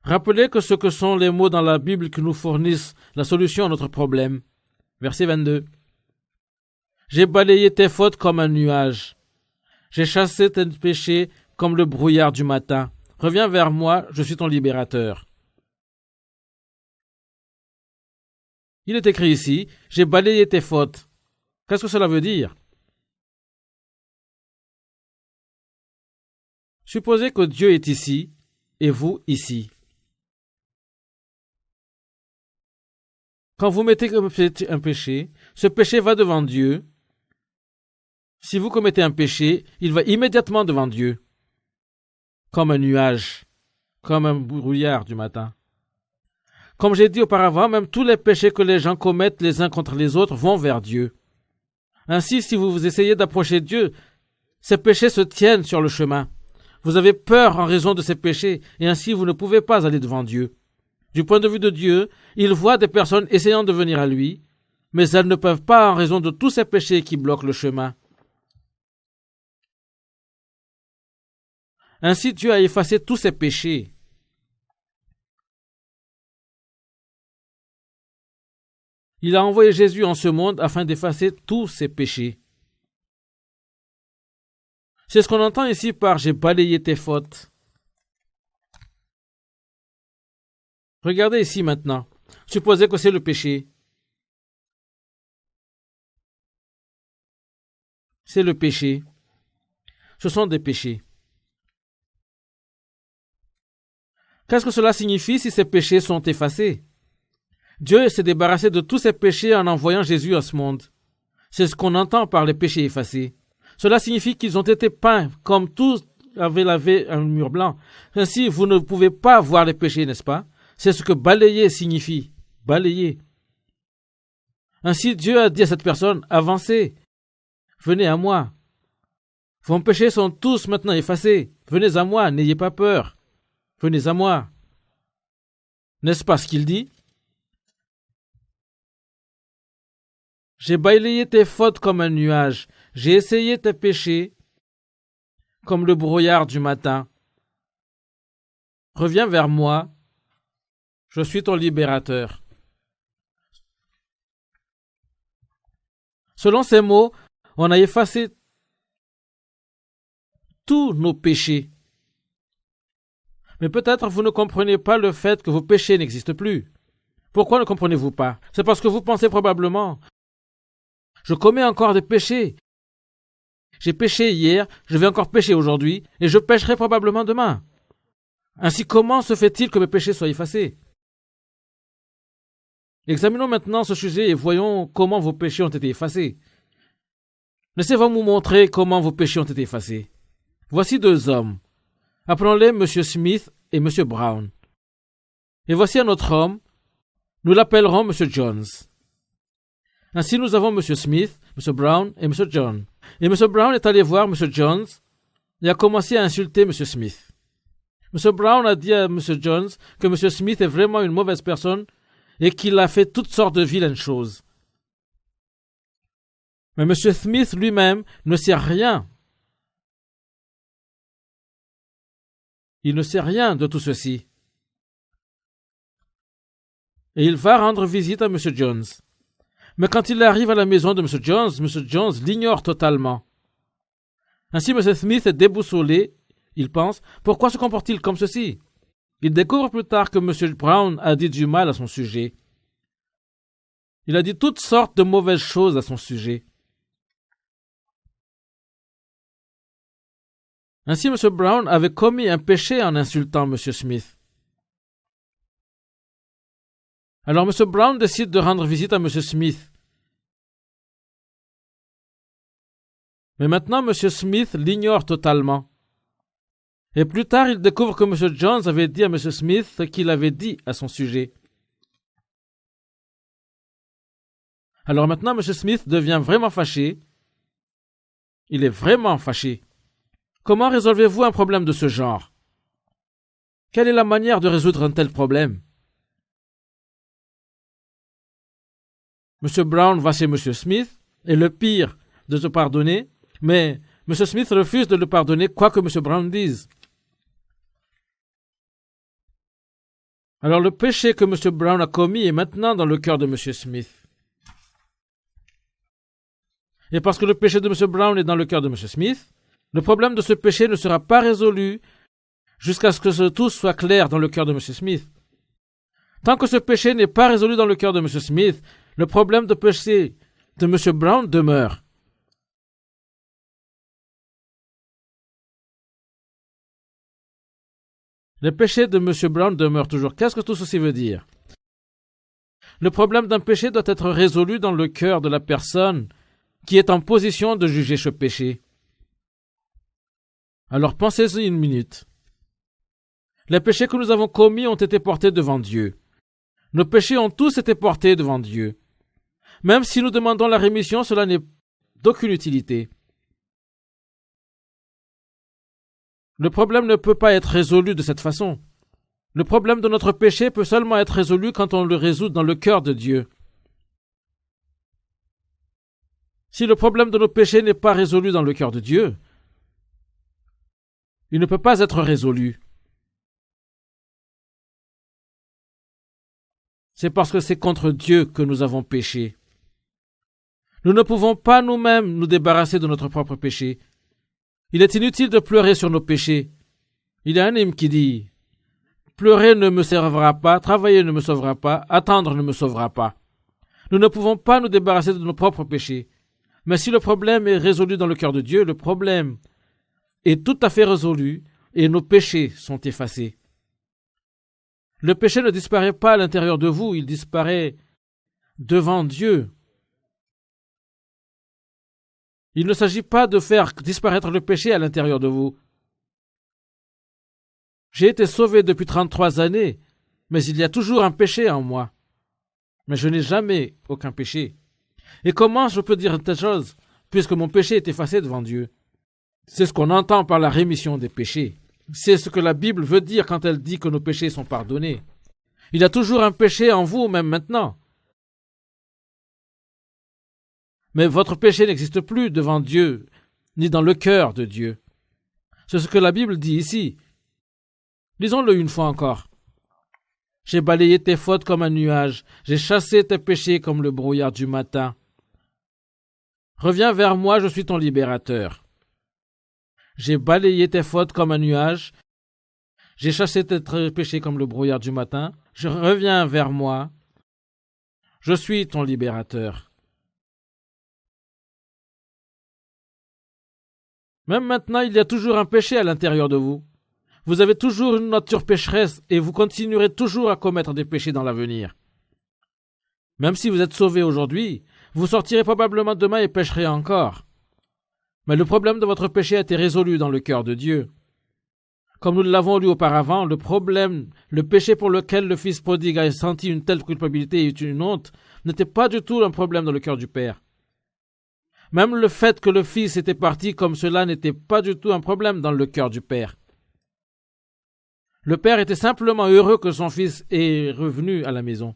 Rappelez que ce que sont les mots dans la Bible qui nous fournissent la solution à notre problème. Verset 22. J'ai balayé tes fautes comme un nuage. J'ai chassé tes péchés comme le brouillard du matin. Reviens vers moi, je suis ton libérateur. Il est écrit ici, j'ai balayé tes fautes. Qu'est-ce que cela veut dire? Supposez que Dieu est ici et vous ici. Quand vous mettez un péché, ce péché va devant Dieu. Si vous commettez un péché, il va immédiatement devant Dieu, comme un nuage, comme un brouillard du matin. Comme j'ai dit auparavant, même tous les péchés que les gens commettent les uns contre les autres vont vers Dieu. Ainsi, si vous essayez d'approcher Dieu, ces péchés se tiennent sur le chemin. Vous avez peur en raison de ces péchés, et ainsi vous ne pouvez pas aller devant Dieu. Du point de vue de Dieu, il voit des personnes essayant de venir à lui, mais elles ne peuvent pas en raison de tous ces péchés qui bloquent le chemin. Ainsi, Dieu a effacé tous ces péchés. Il a envoyé Jésus en ce monde afin d'effacer tous ces péchés. C'est ce qu'on entend ici par « j'ai balayé tes fautes ». Regardez ici maintenant. Supposez que c'est le péché. C'est le péché. Ce sont des péchés. Qu'est-ce que cela signifie si ces péchés sont effacés? Dieu s'est débarrassé de tous ses péchés en envoyant Jésus à ce monde. C'est ce qu'on entend par les péchés effacés. Cela signifie qu'ils ont été peints comme tous avaient lavé un mur blanc. Ainsi, vous ne pouvez pas voir les péchés, n'est-ce pas? C'est ce que balayer signifie. Balayer. Ainsi, Dieu a dit à cette personne, avancez, venez à moi. Vos péchés sont tous maintenant effacés. Venez à moi, n'ayez pas peur. Venez à moi. N'est-ce pas ce qu'il dit? J'ai balayé tes fautes comme un nuage. J'ai essayé tes péchés comme le brouillard du matin. Reviens vers moi. Je suis ton libérateur. Selon ces mots, on a effacé tous nos péchés. Mais peut-être vous ne comprenez pas le fait que vos péchés n'existent plus. Pourquoi ne comprenez-vous pas? C'est parce que vous pensez probablement: je commets encore des péchés. J'ai péché hier, je vais encore pécher aujourd'hui, et je pécherai probablement demain. Ainsi, comment se fait-il que mes péchés soient effacés? Examinons maintenant ce sujet et voyons comment vos péchés ont été effacés. Laissez-moi vous montrer comment vos péchés ont été effacés. Voici deux hommes. Appelons-les M. Smith et M. Brown. Et voici un autre homme. Nous l'appellerons M. Jones. Ainsi, nous avons M. Smith, M. Brown et M. John. Et M. Brown est allé voir M. Jones et a commencé à insulter M. Smith. M. Brown a dit à M. Jones que M. Smith est vraiment une mauvaise personne et qu'il a fait toutes sortes de vilaines choses. Mais M. Smith lui-même ne sait rien. Il ne sait rien de tout ceci. Et il va rendre visite à M. Jones. Mais quand il arrive à la maison de M. Jones l'ignore totalement. Ainsi, M. Smith est déboussolé. Il pense, pourquoi se comporte-t-il comme ceci? Il découvre plus tard que M. Brown a dit du mal à son sujet. Il a dit toutes sortes de mauvaises choses à son sujet. Ainsi, M. Brown avait commis un péché en insultant M. Smith. Alors M. Brown décide de rendre visite à M. Smith. Mais maintenant, M. Smith l'ignore totalement. Et plus tard, il découvre que M. Jones avait dit à M. Smith ce qu'il avait dit à son sujet. Alors maintenant, M. Smith devient vraiment fâché. Il est vraiment fâché. Comment résolvez-vous un problème de ce genre? Quelle est la manière de résoudre un tel problème? M. Brown va chez M. Smith et le pire de se pardonner, mais M. Smith refuse de le pardonner quoi que M. Brown dise. Alors le péché que M. Brown a commis est maintenant dans le cœur de M. Smith. Et parce que le péché de M. Brown est dans le cœur de M. Smith, le problème de ce péché ne sera pas résolu jusqu'à ce que tout soit clair dans le cœur de M. Smith. Tant que ce péché n'est pas résolu dans le cœur de M. Smith, le problème de péché de M. Brown demeure. Le péché de M. Brown demeure toujours. Qu'est-ce que tout ceci veut dire? Le problème d'un péché doit être résolu dans le cœur de la personne qui est en position de juger ce péché. Alors pensez-y une minute. Les péchés que nous avons commis ont été portés devant Dieu. Nos péchés ont tous été portés devant Dieu. Même si nous demandons la rémission, cela n'est d'aucune utilité. Le problème ne peut pas être résolu de cette façon. Le problème de notre péché peut seulement être résolu quand on le résout dans le cœur de Dieu. Si le problème de nos péchés n'est pas résolu dans le cœur de Dieu, il ne peut pas être résolu. C'est parce que c'est contre Dieu que nous avons péché. Nous ne pouvons pas nous-mêmes nous débarrasser de notre propre péché. Il est inutile de pleurer sur nos péchés. Il y a un hymne qui dit « Pleurer ne me sauvera pas, travailler ne me sauvera pas, attendre ne me sauvera pas. » Nous ne pouvons pas nous débarrasser de nos propres péchés. Mais si le problème est résolu dans le cœur de Dieu, le problème est tout à fait résolu et nos péchés sont effacés. Le péché ne disparaît pas à l'intérieur de vous, il disparaît devant Dieu. Il ne s'agit pas de faire disparaître le péché à l'intérieur de vous. J'ai été sauvé depuis 33 années, mais il y a toujours un péché en moi. Mais je n'ai jamais aucun péché. Et comment je peux dire une telle chose, puisque mon péché est effacé devant Dieu? C'est ce qu'on entend par la rémission des péchés. C'est ce que la Bible veut dire quand elle dit que nos péchés sont pardonnés. Il y a toujours un péché en vous, même maintenant. Mais votre péché n'existe plus devant Dieu, ni dans le cœur de Dieu. C'est ce que la Bible dit ici. Lisons-le une fois encore. J'ai balayé tes fautes comme un nuage, j'ai chassé tes péchés comme le brouillard du matin. Reviens vers moi, je suis ton libérateur. J'ai balayé tes fautes comme un nuage, j'ai chassé tes péchés comme le brouillard du matin. Je reviens vers moi, je suis ton libérateur. Même maintenant, il y a toujours un péché à l'intérieur de vous. Vous avez toujours une nature pécheresse et vous continuerez toujours à commettre des péchés dans l'avenir. Même si vous êtes sauvé aujourd'hui, vous sortirez probablement demain et pécherez encore. Mais le problème de votre péché a été résolu dans le cœur de Dieu. Comme nous l'avons lu auparavant, le péché pour lequel le fils prodigue a senti une telle culpabilité et une honte, n'était pas du tout un problème dans le cœur du Père. Même le fait que le fils était parti comme cela n'était pas du tout un problème dans le cœur du Père. Le Père était simplement heureux que son fils est revenu à la maison.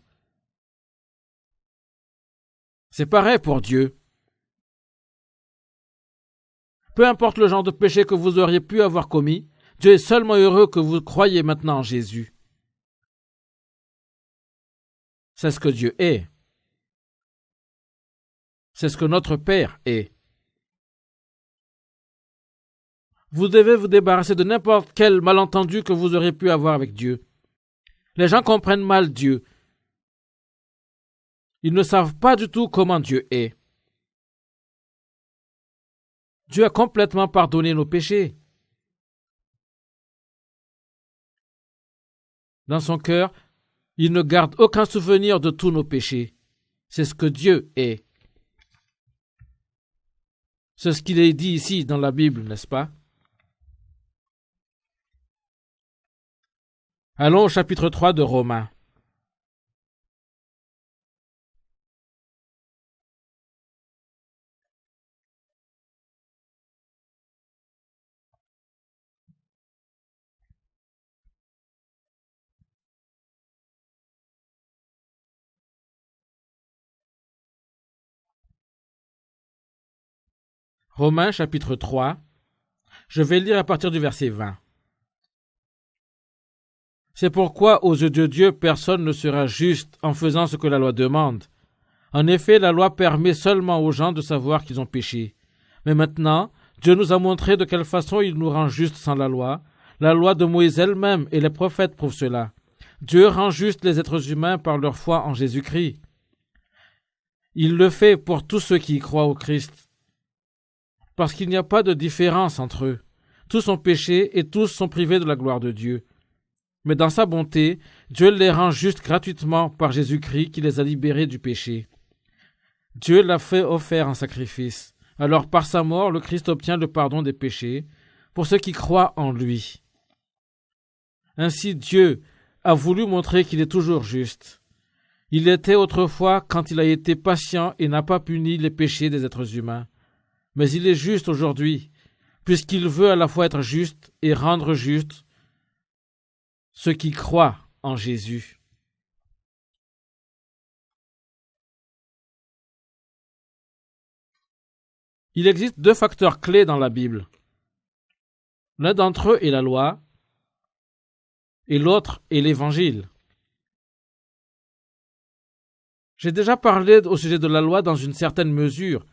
C'est pareil pour Dieu. Peu importe le genre de péché que vous auriez pu avoir commis, Dieu est seulement heureux que vous croyiez maintenant en Jésus. C'est ce que Dieu est. C'est ce que notre Père est. Vous devez vous débarrasser de n'importe quel malentendu que vous auriez pu avoir avec Dieu. Les gens comprennent mal Dieu. Ils ne savent pas du tout comment Dieu est. Dieu a complètement pardonné nos péchés. Dans son cœur, il ne garde aucun souvenir de tous nos péchés. C'est ce que Dieu est. C'est ce qu'il est dit ici dans la Bible, n'est-ce pas? Allons au chapitre 3 de Romains. Romains chapitre 3, je vais lire à partir du verset 20. C'est pourquoi, aux yeux de Dieu, personne ne sera juste en faisant ce que la loi demande. En effet, la loi permet seulement aux gens de savoir qu'ils ont péché. Mais maintenant, Dieu nous a montré de quelle façon il nous rend justes sans la loi. La loi de Moïse elle-même et les prophètes prouvent cela. Dieu rend justes les êtres humains par leur foi en Jésus-Christ. Il le fait pour tous ceux qui y croient au Christ. Parce qu'il n'y a pas de différence entre eux. Tous ont péché et tous sont privés de la gloire de Dieu. Mais dans sa bonté, Dieu les rend justes gratuitement par Jésus-Christ qui les a libérés du péché. Dieu l'a fait offert en sacrifice. Alors par sa mort, le Christ obtient le pardon des péchés pour ceux qui croient en lui. Ainsi Dieu a voulu montrer qu'il est toujours juste. Il l'était autrefois quand il a été patient et n'a pas puni les péchés des êtres humains. Mais il est juste aujourd'hui, puisqu'il veut à la fois être juste et rendre juste ceux qui croient en Jésus. Il existe deux facteurs clés dans la Bible. L'un d'entre eux est la loi et l'autre est l'Évangile. J'ai déjà parlé au sujet de la loi dans une certaine mesure.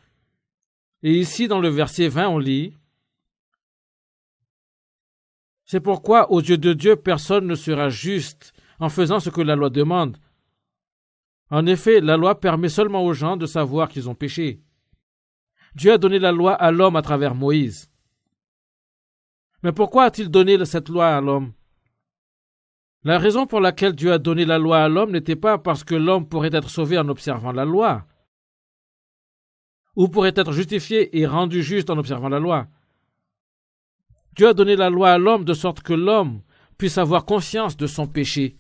Et ici, dans le verset 20, on lit « C'est pourquoi, aux yeux de Dieu, personne ne sera juste en faisant ce que la loi demande. En effet, la loi permet seulement aux gens de savoir qu'ils ont péché. Dieu a donné la loi à l'homme à travers Moïse. Mais pourquoi a-t-il donné cette loi à l'homme? La raison pour laquelle Dieu a donné la loi à l'homme n'était pas parce que l'homme pourrait être sauvé en observant la loi, ou pourrait être justifié et rendu juste en observant la loi. Dieu a donné la loi à l'homme de sorte que l'homme puisse avoir conscience de son péché.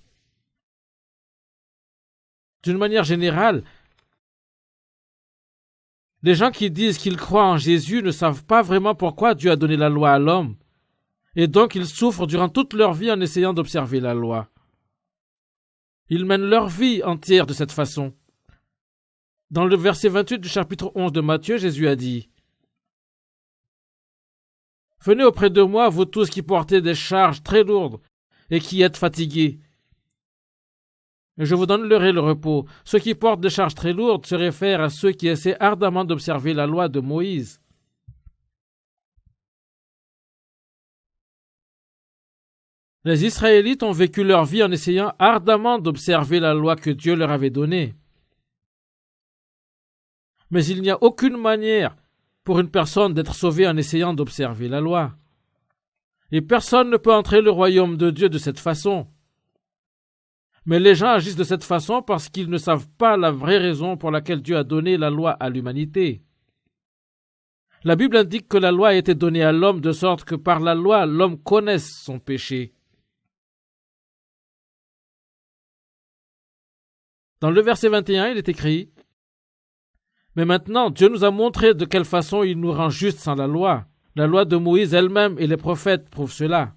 D'une manière générale, les gens qui disent qu'ils croient en Jésus ne savent pas vraiment pourquoi Dieu a donné la loi à l'homme, et donc ils souffrent durant toute leur vie en essayant d'observer la loi. Ils mènent leur vie entière de cette façon. Dans le verset 28 du chapitre 11 de Matthieu, Jésus a dit « Venez auprès de moi, vous tous qui portez des charges très lourdes et qui êtes fatigués, et je vous donnerai le repos. » Ceux qui portent des charges très lourdes se réfèrent à ceux qui essaient ardemment d'observer la loi de Moïse. Les Israélites ont vécu leur vie en essayant ardemment d'observer la loi que Dieu leur avait donnée. Mais il n'y a aucune manière pour une personne d'être sauvée en essayant d'observer la loi. Et personne ne peut entrer le royaume de Dieu de cette façon. Mais les gens agissent de cette façon parce qu'ils ne savent pas la vraie raison pour laquelle Dieu a donné la loi à l'humanité. La Bible indique que la loi a été donnée à l'homme de sorte que par la loi, l'homme connaisse son péché. Dans le verset 21, il est écrit « Mais maintenant, Dieu nous a montré de quelle façon il nous rend justes sans la loi. La loi de Moïse elle-même et les prophètes prouvent cela. »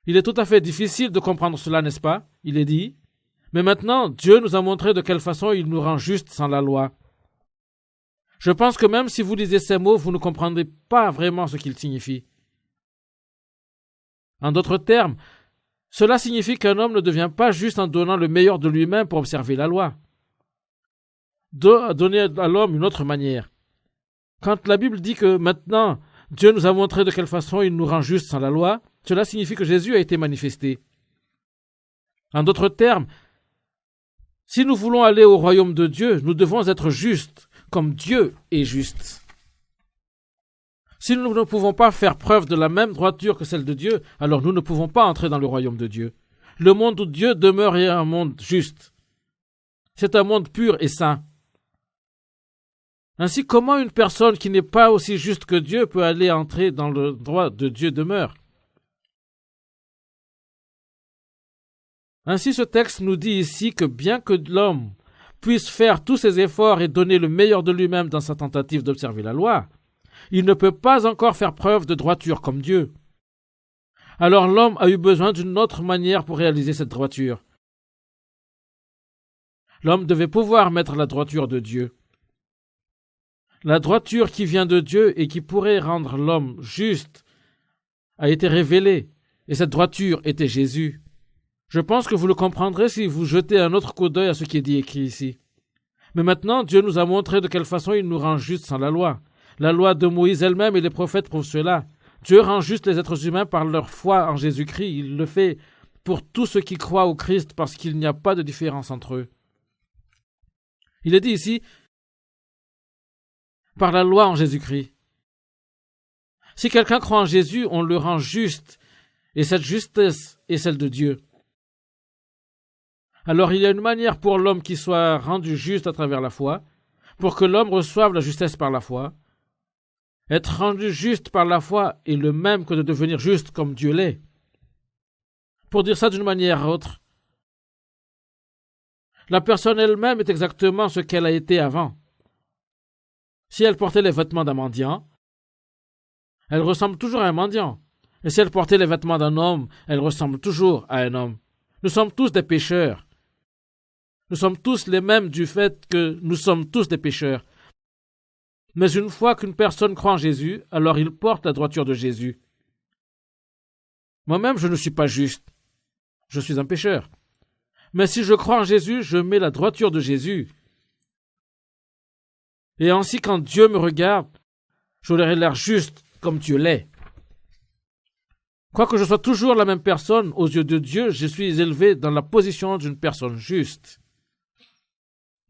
Il est tout à fait difficile de comprendre cela, n'est-ce pas? Il est dit « Mais maintenant, Dieu nous a montré de quelle façon il nous rend justes sans la loi. » Je pense que même si vous lisez ces mots, vous ne comprendrez pas vraiment ce qu'ils signifient. En d'autres termes, cela signifie qu'un homme ne devient pas juste en donnant le meilleur de lui-même pour observer la loi. Donner à l'homme une autre manière. Quand la Bible dit que maintenant, Dieu nous a montré de quelle façon il nous rend justes sans la loi, cela signifie que Jésus a été manifesté. En d'autres termes, si nous voulons aller au royaume de Dieu, nous devons être justes, comme Dieu est juste. Si nous ne pouvons pas faire preuve de la même droiture que celle de Dieu, alors nous ne pouvons pas entrer dans le royaume de Dieu. Le monde où Dieu demeure est un monde juste. C'est un monde pur et saint. Ainsi, comment une personne qui n'est pas aussi juste que Dieu peut aller entrer dans le droit de Dieu demeure? Ainsi, ce texte nous dit ici que bien que l'homme puisse faire tous ses efforts et donner le meilleur de lui-même dans sa tentative d'observer la loi, il ne peut pas encore faire preuve de droiture comme Dieu. Alors l'homme a eu besoin d'une autre manière pour réaliser cette droiture. L'homme devait pouvoir mettre la droiture de Dieu. La droiture qui vient de Dieu et qui pourrait rendre l'homme juste a été révélée, et cette droiture était Jésus. Je pense que vous le comprendrez si vous jetez un autre coup d'œil à ce qui est dit écrit ici. Mais maintenant, Dieu nous a montré de quelle façon il nous rend justes sans la loi. La loi de Moïse elle-même et les prophètes prouvent cela. Dieu rend juste les êtres humains par leur foi en Jésus-Christ. Il le fait pour tous ceux qui croient au Christ parce qu'il n'y a pas de différence entre eux. Il est dit ici, par la loi en Jésus-Christ. Si quelqu'un croit en Jésus, on le rend juste, et cette justesse est celle de Dieu. Alors il y a une manière pour l'homme qui soit rendu juste à travers la foi, pour que l'homme reçoive la justesse par la foi. Être rendu juste par la foi est le même que de devenir juste comme Dieu l'est. Pour dire ça d'une manière autre, la personne elle-même est exactement ce qu'elle a été avant. Si elle portait les vêtements d'un mendiant, elle ressemble toujours à un mendiant. Et si elle portait les vêtements d'un homme, elle ressemble toujours à un homme. Nous sommes tous des pécheurs. Nous sommes tous les mêmes du fait que nous sommes tous des pécheurs. Mais une fois qu'une personne croit en Jésus, alors il porte la droiture de Jésus. Moi-même, je ne suis pas juste. Je suis un pécheur. Mais si je crois en Jésus, je mets la droiture de Jésus. Et ainsi, quand Dieu me regarde, j'aurai l'air juste comme Dieu l'est. Quoique je sois toujours la même personne, aux yeux de Dieu, je suis élevé dans la position d'une personne juste.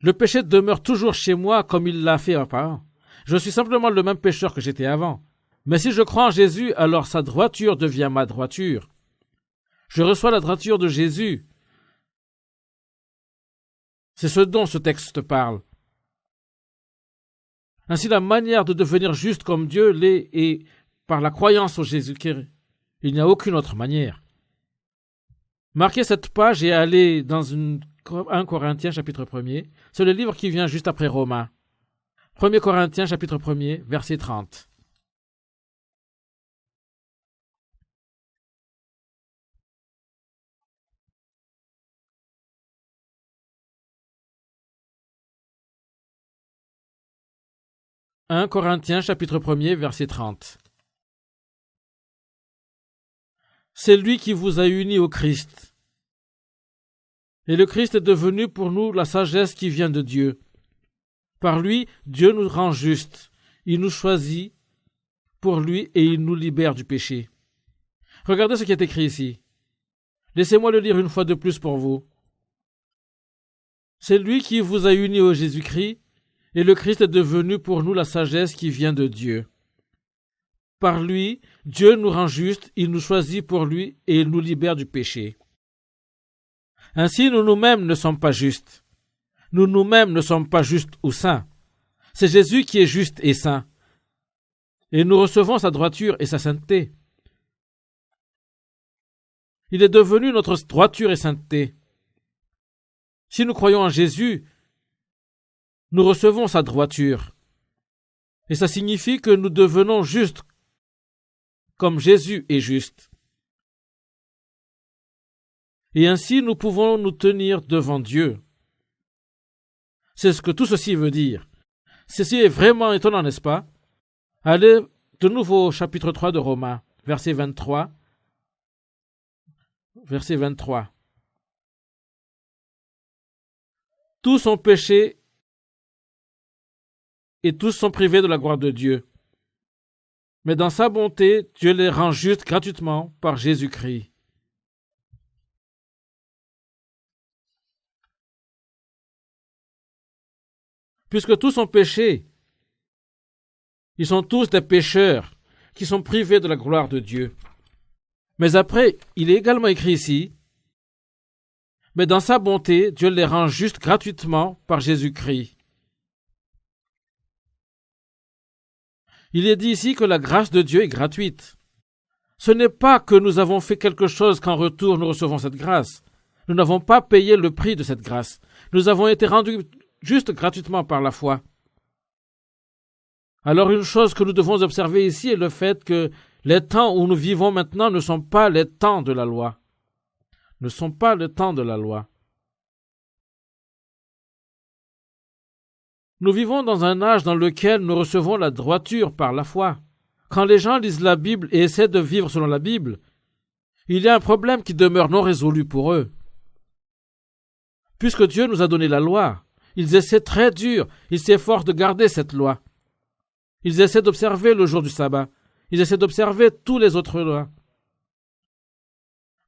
Le péché demeure toujours chez moi comme il l'a fait avant. Je suis simplement le même pécheur que j'étais avant. Mais si je crois en Jésus, alors sa droiture devient ma droiture. Je reçois la droiture de Jésus. C'est ce dont ce texte parle. Ainsi, la manière de devenir juste comme Dieu l'est est par la croyance au Jésus-Christ. Il n'y a aucune autre manière. Marquez cette page et allez dans 1 Corinthiens chapitre 1er. C'est le livre qui vient juste après Romains. 1 Corinthiens chapitre 1er, verset 30. « 1 Corinthiens chapitre 1er, verset 30. C'est lui qui vous a unis au Christ. Et le Christ est devenu pour nous la sagesse qui vient de Dieu. Par lui, Dieu nous rend justes. Il nous choisit pour lui et il nous libère du péché. » Regardez ce qui est écrit ici. Laissez-moi le lire une fois de plus pour vous. C'est lui qui vous a unis au Jésus-Christ, et le Christ est devenu pour nous la sagesse qui vient de Dieu. Par lui, Dieu nous rend justes, il nous choisit pour lui et il nous libère du péché. Ainsi, nous-mêmes ne sommes pas justes. Nous-mêmes ne sommes pas justes ou saints. C'est Jésus qui est juste et saint. Et nous recevons sa droiture et sa sainteté. Il est devenu notre droiture et sainteté. Si nous croyons en Jésus, nous recevons sa droiture. Et ça signifie que nous devenons justes comme Jésus est juste. Et ainsi nous pouvons nous tenir devant Dieu. C'est ce que tout ceci veut dire. Ceci est vraiment étonnant, n'est-ce pas? Allez de nouveau au chapitre 3 de Romains, verset 23. Verset 23. Tous ont péché et tous sont privés de la gloire de Dieu. Mais dans sa bonté, Dieu les rend justes gratuitement par Jésus-Christ. Puisque tous ont péché, ils sont tous des pécheurs qui sont privés de la gloire de Dieu. Mais après, il est également écrit ici, mais dans sa bonté, Dieu les rend justes gratuitement par Jésus-Christ. Il est dit ici que la grâce de Dieu est gratuite. Ce n'est pas que nous avons fait quelque chose qu'en retour nous recevons cette grâce. Nous n'avons pas payé le prix de cette grâce. Nous avons été rendus justes gratuitement par la foi. Alors une chose que nous devons observer ici est le fait que les temps où nous vivons maintenant ne sont pas les temps de la loi. Ne sont pas le temps de la loi. Nous vivons dans un âge dans lequel nous recevons la droiture par la foi. Quand les gens lisent la Bible et essaient de vivre selon la Bible, il y a un problème qui demeure non résolu pour eux. Puisque Dieu nous a donné la loi, ils essaient très dur, ils s'efforcent de garder cette loi. Ils essaient d'observer le jour du sabbat. Ils essaient d'observer toutes les autres lois.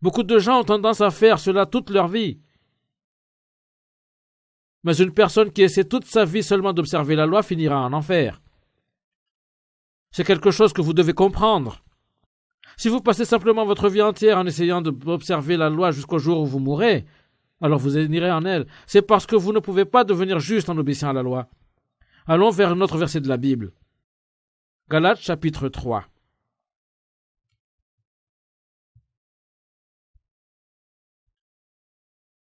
Beaucoup de gens ont tendance à faire cela toute leur vie. Mais une personne qui essaie toute sa vie seulement d'observer la loi finira en enfer. C'est quelque chose que vous devez comprendre. Si vous passez simplement votre vie entière en essayant d'observer la loi jusqu'au jour où vous mourrez, alors vous irez en elle. C'est parce que vous ne pouvez pas devenir juste en obéissant à la loi. Allons vers un autre verset de la Bible. Galates chapitre 3.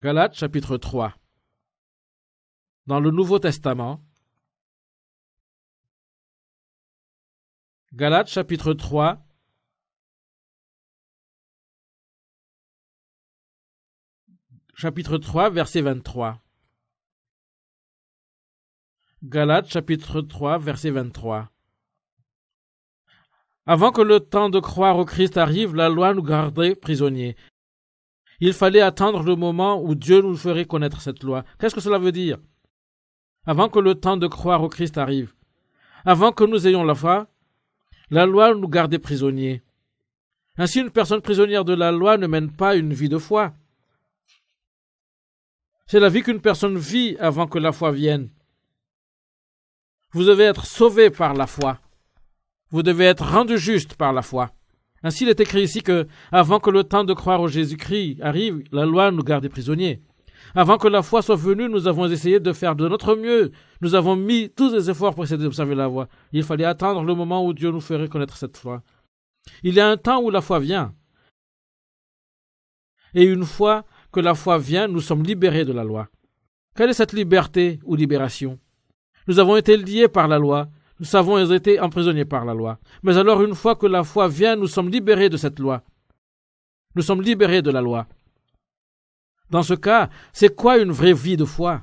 Galates chapitre 3. Dans le Nouveau Testament. Galates chapitre 3. Chapitre 3, verset 23. Galates chapitre 3, verset 23. Avant que le temps de croire au Christ arrive, la loi nous gardait prisonniers. Il fallait attendre le moment où Dieu nous ferait connaître cette loi. Qu'est-ce que cela veut dire? Avant que le temps de croire au Christ arrive, avant que nous ayons la foi, la loi nous gardait prisonniers. Ainsi, une personne prisonnière de la loi ne mène pas une vie de foi. C'est la vie qu'une personne vit avant que la foi vienne. Vous devez être sauvé par la foi. Vous devez être rendu juste par la foi. Ainsi, il est écrit ici que, avant que le temps de croire au Jésus-Christ arrive, la loi nous gardait prisonniers. Avant que la foi soit venue, nous avons essayé de faire de notre mieux. Nous avons mis tous les efforts pour essayer d'observer la voie. Il fallait attendre le moment où Dieu nous ferait connaître cette foi. Il y a un temps où la foi vient. Et une fois que la foi vient, nous sommes libérés de la loi. Quelle est cette liberté ou libération? Nous avons été liés par la loi. Nous avons été emprisonnés par la loi. Mais alors, une fois que la foi vient, nous sommes libérés de cette loi. Nous sommes libérés de la loi. Dans ce cas, c'est quoi une vraie vie de foi?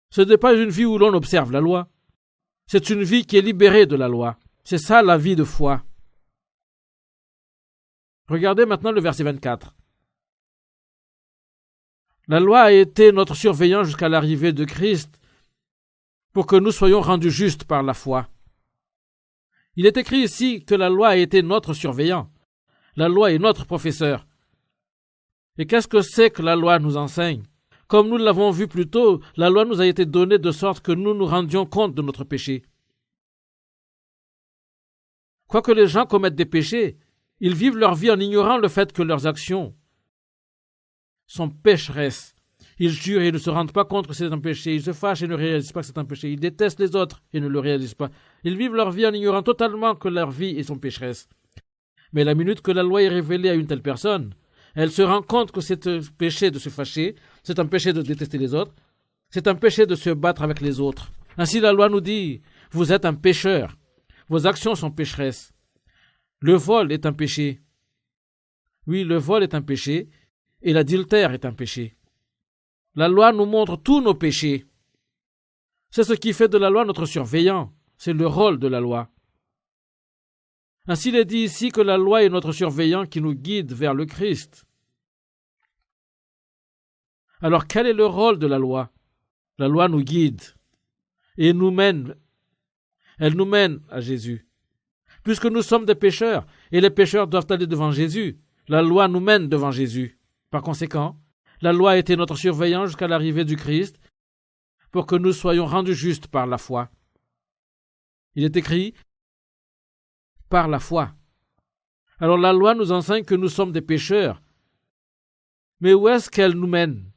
Ce n'est pas une vie où l'on observe la loi. C'est une vie qui est libérée de la loi. C'est ça la vie de foi. Regardez maintenant le verset 24. La loi a été notre surveillant jusqu'à l'arrivée de Christ pour que nous soyons rendus justes par la foi. Il est écrit ici que la loi a été notre surveillant. La loi est notre professeur. Et qu'est-ce que c'est que la loi nous enseigne? Comme nous l'avons vu plus tôt, la loi nous a été donnée de sorte que nous nous rendions compte de notre péché. Quoique les gens commettent des péchés, ils vivent leur vie en ignorant le fait que leurs actions sont pécheresses. Ils jurent et ne se rendent pas compte que c'est un péché. Ils se fâchent et ne réalisent pas que c'est un péché. Ils détestent les autres et ne le réalisent pas. Ils vivent leur vie en ignorant totalement que leur vie est son pécheresse. Mais la minute que la loi est révélée à une telle personne, elle se rend compte que c'est un péché de se fâcher, c'est un péché de détester les autres, c'est un péché de se battre avec les autres. Ainsi la loi nous dit, vous êtes un pécheur, vos actions sont pécheresses. Le vol est un péché. Oui, le vol est un péché et l'adultère est un péché. La loi nous montre tous nos péchés. C'est ce qui fait de la loi notre surveillant. C'est le rôle de la loi. Ainsi, il est dit ici que la loi est notre surveillant qui nous guide vers le Christ. Alors, quel est le rôle de la loi? La loi nous guide et elle nous mène à Jésus. Puisque nous sommes des pécheurs et les pécheurs doivent aller devant Jésus, la loi nous mène devant Jésus. Par conséquent, la loi a été notre surveillant jusqu'à l'arrivée du Christ pour que nous soyons rendus justes par la foi. Il est écrit par la foi. Alors la loi nous enseigne que nous sommes des pécheurs. Mais où est-ce qu'elle nous mène?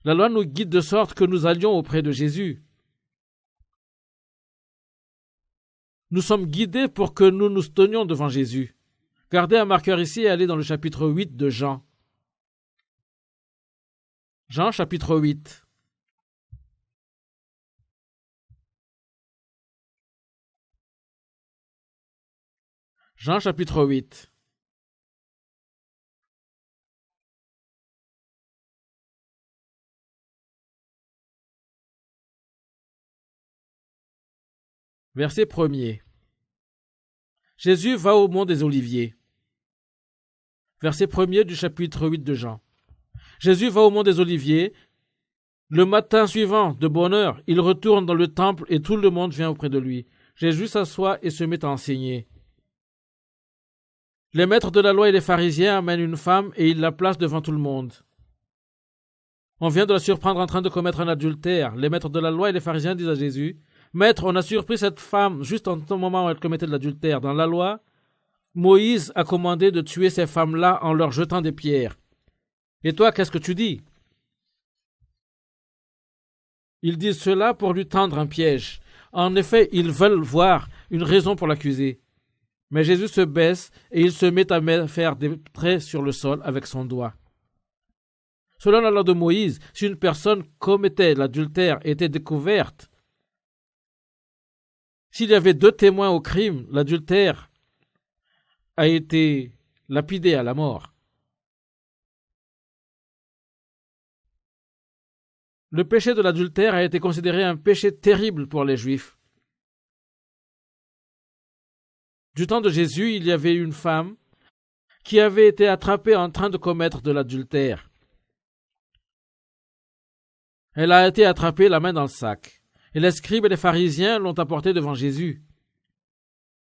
La loi nous guide de sorte que nous allions auprès de Jésus. Nous sommes guidés pour que nous nous tenions devant Jésus. Gardez un marqueur ici et allez dans le chapitre 8 de Jean. Jean chapitre 8. Jean chapitre 8. Verset 1er. Jésus va au mont des Oliviers. Verset 1er du chapitre 8 de Jean. Jésus va au mont des Oliviers. Le matin suivant, de bonne heure, il retourne dans le temple et tout le monde vient auprès de lui. Jésus s'assoit et se met à enseigner. Les maîtres de la loi et les pharisiens amènent une femme et ils la placent devant tout le monde. On vient de la surprendre en train de commettre un adultère. Les maîtres de la loi et les pharisiens disent à Jésus, « Maître, on a surpris cette femme juste en ce moment où elle commettait de l'adultère. Dans la loi, Moïse a commandé de tuer ces femmes-là en leur jetant des pierres. Et toi, qu'est-ce que tu dis ?» Ils disent cela pour lui tendre un piège. En effet, ils veulent voir une raison pour l'accuser. Mais Jésus se baisse et il se met à faire des traits sur le sol avec son doigt. Selon la loi de Moïse, si une personne commettait l'adultère et était découverte, s'il y avait 2 témoins au crime, l'adultère a été lapidé à la mort. Le péché de l'adultère a été considéré un péché terrible pour les Juifs. Du temps de Jésus, il y avait une femme qui avait été attrapée en train de commettre de l'adultère. Elle a été attrapée la main dans le sac. Et les scribes et les pharisiens l'ont apportée devant Jésus.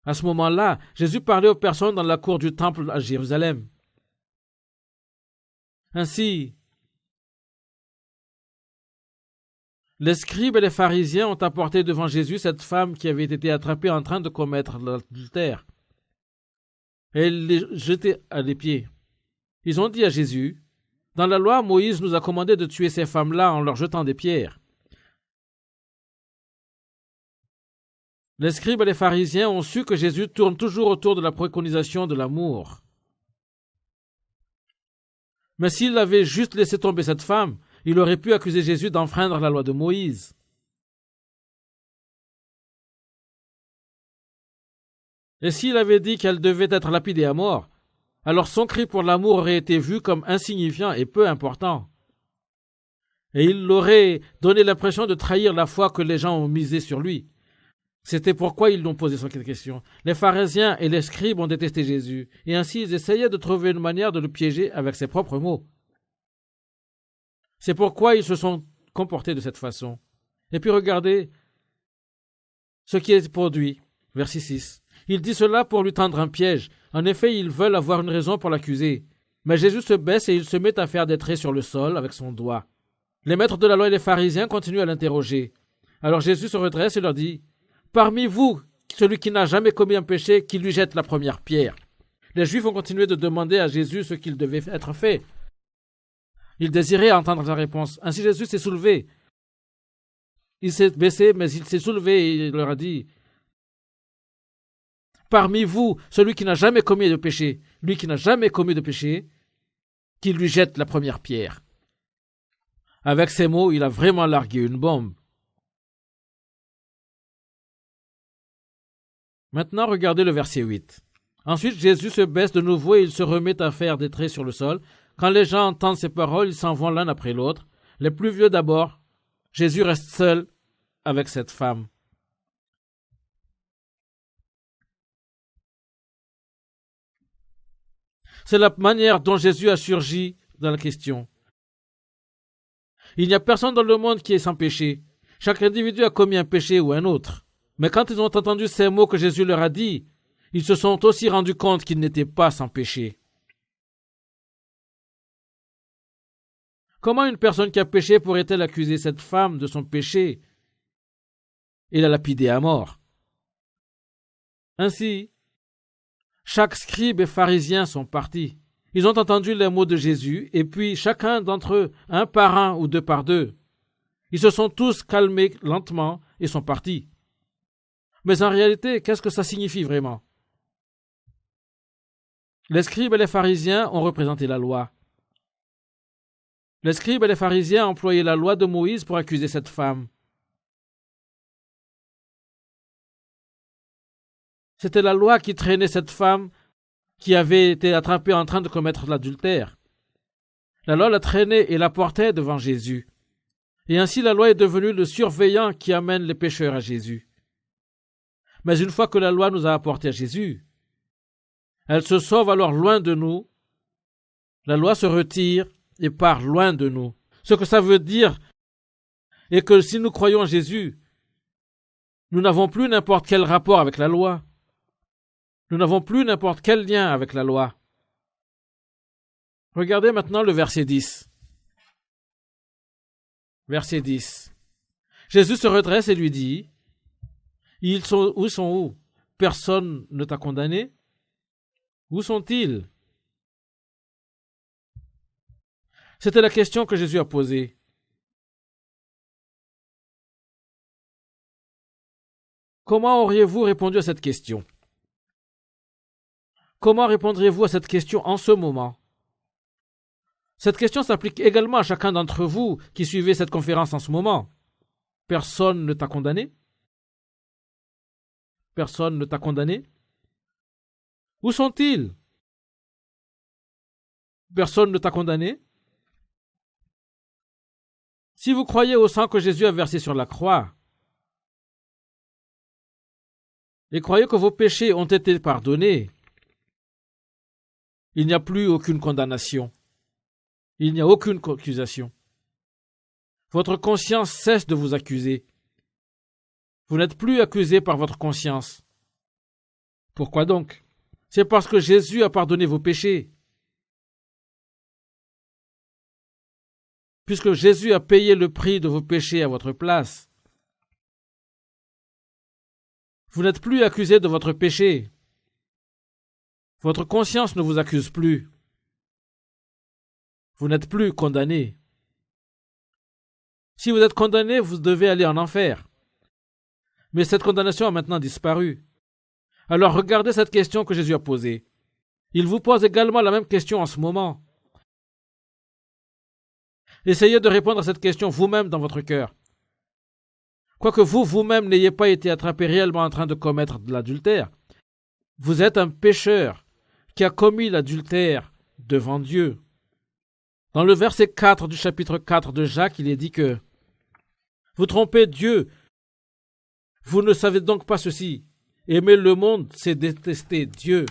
À ce moment-là, Jésus parlait aux personnes dans la cour du temple à Jérusalem. Ainsi, les scribes et les pharisiens ont apporté devant Jésus cette femme qui avait été attrapée en train de commettre l'adultère. et les jeter à les pieds. Ils ont dit à Jésus, « Dans la loi, Moïse nous a commandé de tuer ces femmes-là en leur jetant des pierres. » Les scribes et les pharisiens ont su que Jésus tourne toujours autour de la préconisation de l'amour. Mais s'il avait juste laissé tomber cette femme, il aurait pu accuser Jésus d'enfreindre la loi de Moïse. Et s'il avait dit qu'elle devait être lapidée à mort, alors son cri pour l'amour aurait été vu comme insignifiant et peu important. Et il aurait donné l'impression de trahir la foi que les gens ont misée sur lui. C'était pourquoi ils lui ont posé cette question. Les pharisiens et les scribes ont détesté Jésus, et ainsi ils essayaient de trouver une manière de le piéger avec ses propres mots. C'est pourquoi ils se sont comportés de cette façon. Et puis regardez ce qui est produit. Verset 6. Il dit cela pour lui tendre un piège. En effet, ils veulent avoir une raison pour l'accuser. Mais Jésus se baisse et il se met à faire des traits sur le sol avec son doigt. Les maîtres de la loi et les pharisiens continuent à l'interroger. Alors Jésus se redresse et leur dit, « Parmi vous, celui qui n'a jamais commis un péché, qui lui jette la première pierre. » Les Juifs ont continué de demander à Jésus ce qu'il devait être fait. Ils désiraient entendre sa réponse. Ainsi Jésus s'est soulevé. Il s'est baissé, mais il s'est soulevé et il leur a dit, « Parmi vous, celui qui n'a jamais commis de péché, lui qui n'a jamais commis de péché, qui lui jette la première pierre. » Avec ces mots, il a vraiment largué une bombe. Maintenant, regardez le verset 8. Ensuite, Jésus se baisse de nouveau et il se remet à faire des traits sur le sol. Quand les gens entendent ces paroles, ils s'en vont l'un après l'autre. Les plus vieux d'abord. Jésus reste seul avec cette femme. C'est la manière dont Jésus a surgi dans la question. Il n'y a personne dans le monde qui est sans péché. Chaque individu a commis un péché ou un autre. Mais quand ils ont entendu ces mots que Jésus leur a dit, ils se sont aussi rendus compte qu'ils n'étaient pas sans péché. Comment une personne qui a péché pourrait-elle accuser cette femme de son péché et la lapider à mort? Ainsi, chaque scribe et pharisien sont partis. Ils ont entendu les mots de Jésus, et puis chacun d'entre eux, un par un ou deux par deux, ils se sont tous calmés lentement et sont partis. Mais en réalité, qu'est-ce que ça signifie vraiment? Les scribes et les pharisiens ont représenté la loi. Les scribes et les pharisiens ont employé la loi de Moïse pour accuser cette femme. C'était la loi qui traînait cette femme qui avait été attrapée en train de commettre l'adultère. La loi la traînait et la portait devant Jésus. Et ainsi la loi est devenue le surveillant qui amène les pécheurs à Jésus. Mais une fois que la loi nous a apporté à Jésus, elle se sauve alors loin de nous. La loi se retire et part loin de nous. Ce que ça veut dire est que si nous croyons en Jésus, nous n'avons plus n'importe quel rapport avec la loi. Nous n'avons plus n'importe quel lien avec la loi. Regardez maintenant le verset 10. Verset 10. Jésus se redresse et lui dit, « Où sont Personne ne t'a condamné? Où sont-ils » C'était la question que Jésus a posée. Comment auriez-vous répondu à cette question? Comment répondriez-vous à cette question en ce moment? Cette question s'applique également à chacun d'entre vous qui suivez cette conférence en ce moment. Personne ne t'a condamné? Personne ne t'a condamné? Où sont-ils? Personne ne t'a condamné? Si vous croyez au sang que Jésus a versé sur la croix et croyez que vos péchés ont été pardonnés, il n'y a plus aucune condamnation. Il n'y a aucune accusation. Votre conscience cesse de vous accuser. Vous n'êtes plus accusé par votre conscience. Pourquoi donc? C'est parce que Jésus a pardonné vos péchés. Puisque Jésus a payé le prix de vos péchés à votre place. Vous n'êtes plus accusé de votre péché. Votre conscience ne vous accuse plus. Vous n'êtes plus condamné. Si vous êtes condamné, vous devez aller en enfer. Mais cette condamnation a maintenant disparu. Alors regardez cette question que Jésus a posée. Il vous pose également la même question en ce moment. Essayez de répondre à cette question vous-même dans votre cœur. Quoique vous-même n'ayez pas été attrapé réellement en train de commettre de l'adultère, vous êtes un pécheur qui a commis l'adultère devant Dieu. Dans le verset 4 du chapitre 4 de Jacques, il est dit que vous trompez Dieu. Vous ne savez donc pas ceci. Aimer le monde, c'est détester Dieu.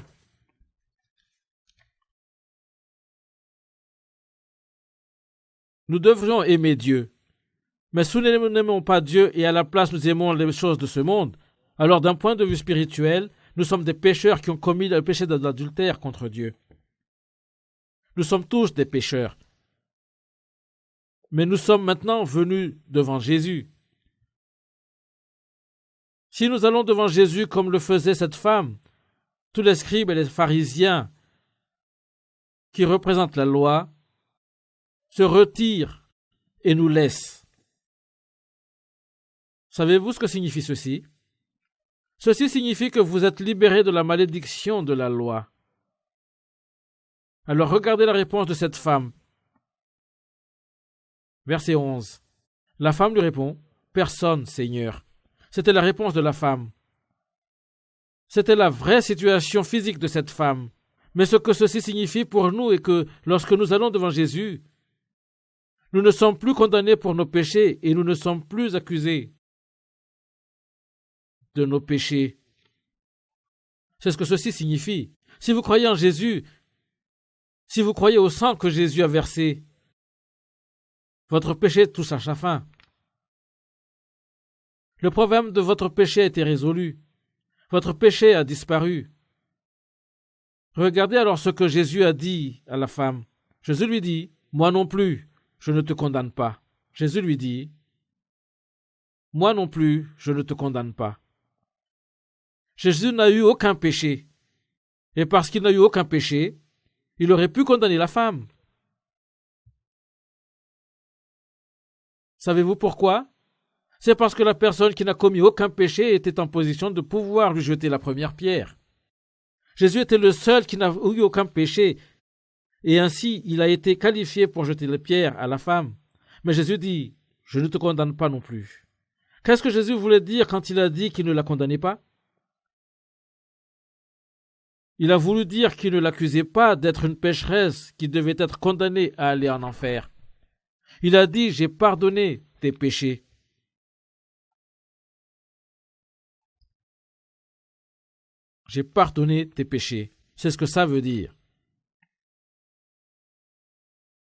Nous devrions aimer Dieu. Mais si nous n'aimons pas Dieu et à la place nous aimons les choses de ce monde, alors d'un point de vue spirituel, nous sommes des pécheurs qui ont commis le péché de l'adultère contre Dieu. Nous sommes tous des pécheurs. Mais nous sommes maintenant venus devant Jésus. Si nous allons devant Jésus comme le faisait cette femme, tous les scribes et les pharisiens qui représentent la loi se retirent et nous laissent. Savez-vous ce que signifie ceci? Ceci signifie que vous êtes libérés de la malédiction de la loi. Alors regardez la réponse de cette femme. Verset 11. La femme lui répond, « Personne, Seigneur. » C'était la réponse de la femme. C'était la vraie situation physique de cette femme. Mais ce que ceci signifie pour nous est que lorsque nous allons devant Jésus, nous ne sommes plus condamnés pour nos péchés et nous ne sommes plus accusés de nos péchés. C'est ce que ceci signifie. Si vous croyez en Jésus, si vous croyez au sang que Jésus a versé, votre péché touche à sa fin. Le problème de votre péché a été résolu. Votre péché a disparu. Regardez alors ce que Jésus a dit à la femme. Jésus lui dit, « Moi non plus, je ne te condamne pas. » Jésus lui dit, « Moi non plus, je ne te condamne pas. » Jésus n'a eu aucun péché. Et parce qu'il n'a eu aucun péché, il aurait pu condamner la femme. Savez-vous pourquoi? C'est parce que la personne qui n'a commis aucun péché était en position de pouvoir lui jeter la première pierre. Jésus était le seul qui n'a eu aucun péché, et ainsi il a été qualifié pour jeter les pierres à la femme. Mais Jésus dit, « Je ne te condamne pas non plus. » Qu'est-ce que Jésus voulait dire quand il a dit qu'il ne la condamnait pas? Il a voulu dire qu'il ne l'accusait pas d'être une pécheresse qui devait être condamnée à aller en enfer. Il a dit, « J'ai pardonné tes péchés. » J'ai pardonné tes péchés. C'est ce que ça veut dire.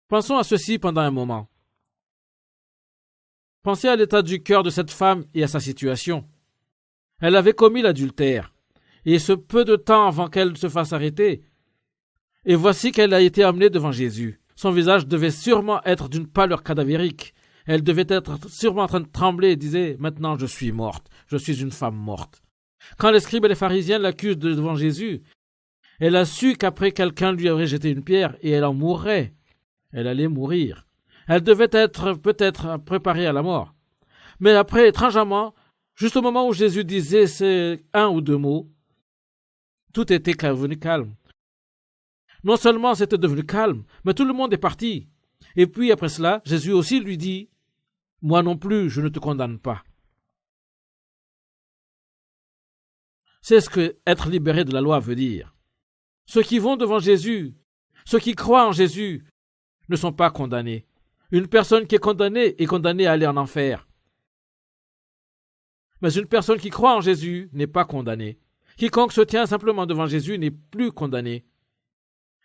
Pensons à ceci pendant un moment. Pensez à l'état du cœur de cette femme et à sa situation. Elle avait commis l'adultère, et ce peu de temps avant qu'elle se fasse arrêter, et voici qu'elle a été amenée devant Jésus. Son visage devait sûrement être d'une pâleur cadavérique. Elle devait être sûrement en train de trembler et disait « Maintenant je suis morte, je suis une femme morte. » Quand les scribes et les pharisiens l'accusent devant Jésus, elle a su qu'après quelqu'un lui aurait jeté une pierre et elle en mourrait. Elle allait mourir. Elle devait être peut-être préparée à la mort. Mais après, étrangement, juste au moment où Jésus disait ces un ou deux mots, tout était devenu calme. Non seulement c'était devenu calme, mais tout le monde est parti. Et puis après cela, Jésus aussi lui dit, « Moi non plus, je ne te condamne pas. » C'est ce que être libéré de la loi veut dire. Ceux qui vont devant Jésus, ceux qui croient en Jésus, ne sont pas condamnés. Une personne qui est condamnée à aller en enfer. Mais une personne qui croit en Jésus n'est pas condamnée. Quiconque se tient simplement devant Jésus n'est plus condamné.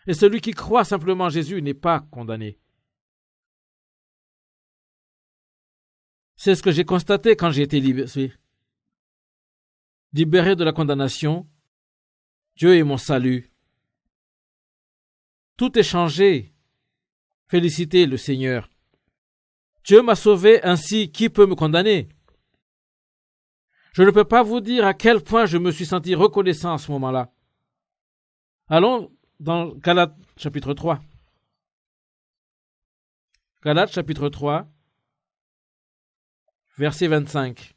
Et celui qui croit simplement en Jésus n'est pas condamné. C'est ce que j'ai constaté quand j'ai été libéré de la condamnation. Dieu est mon salut. Tout est changé. Félicitez le Seigneur. Dieu m'a sauvé, ainsi qui peut me condamner? Je ne peux pas vous dire à quel point je me suis senti reconnaissant à ce moment-là. Allons dans Galates chapitre 3. Galates chapitre 3, verset 25.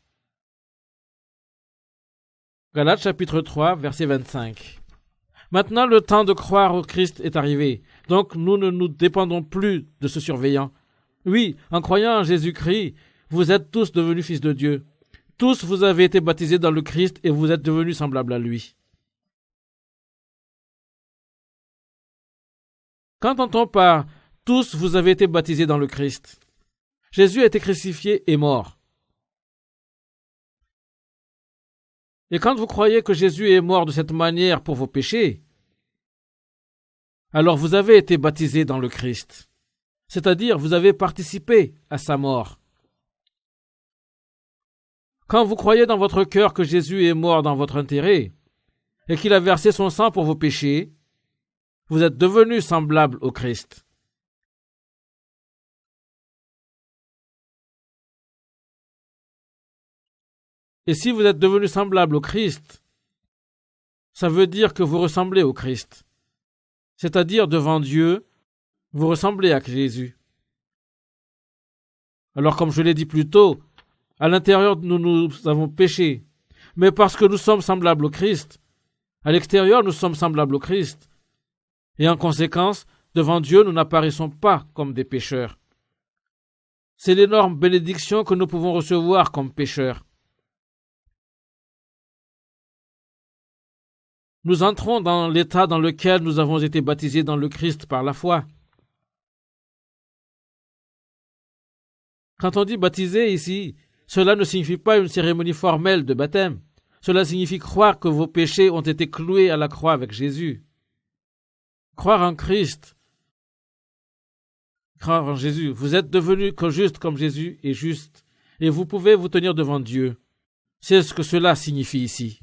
Galates chapitre 3, verset 25. Maintenant, le temps de croire au Christ est arrivé. Donc, nous ne nous dépendons plus de ce surveillant. Oui, en croyant en Jésus-Christ, vous êtes tous devenus fils de Dieu. Tous vous avez été baptisés dans le Christ et vous êtes devenus semblables à lui. Qu'entend-on par « tous vous avez été baptisés dans le Christ » ? Jésus a été crucifié et mort. Et quand vous croyez que Jésus est mort de cette manière pour vos péchés, alors vous avez été baptisés dans le Christ. C'est-à-dire, vous avez participé à sa mort. Quand vous croyez dans votre cœur que Jésus est mort dans votre intérêt et qu'il a versé son sang pour vos péchés, vous êtes devenus semblables au Christ. Et si vous êtes devenus semblables au Christ, ça veut dire que vous ressemblez au Christ. C'est-à-dire, devant Dieu, vous ressemblez à Jésus. Alors, comme je l'ai dit plus tôt, à l'intérieur, nous avons péché. Mais parce que nous sommes semblables au Christ, à l'extérieur, nous sommes semblables au Christ. Et en conséquence, devant Dieu, nous n'apparaissons pas comme des pécheurs. C'est l'énorme bénédiction que nous pouvons recevoir comme pécheurs. Nous entrons dans l'état dans lequel nous avons été baptisés dans le Christ par la foi. Quand on dit baptiser ici, cela ne signifie pas une cérémonie formelle de baptême. Cela signifie croire que vos péchés ont été cloués à la croix avec Jésus. Croire en Christ, croire en Jésus. Vous êtes devenus justes comme Jésus est juste, et vous pouvez vous tenir devant Dieu. C'est ce que cela signifie ici.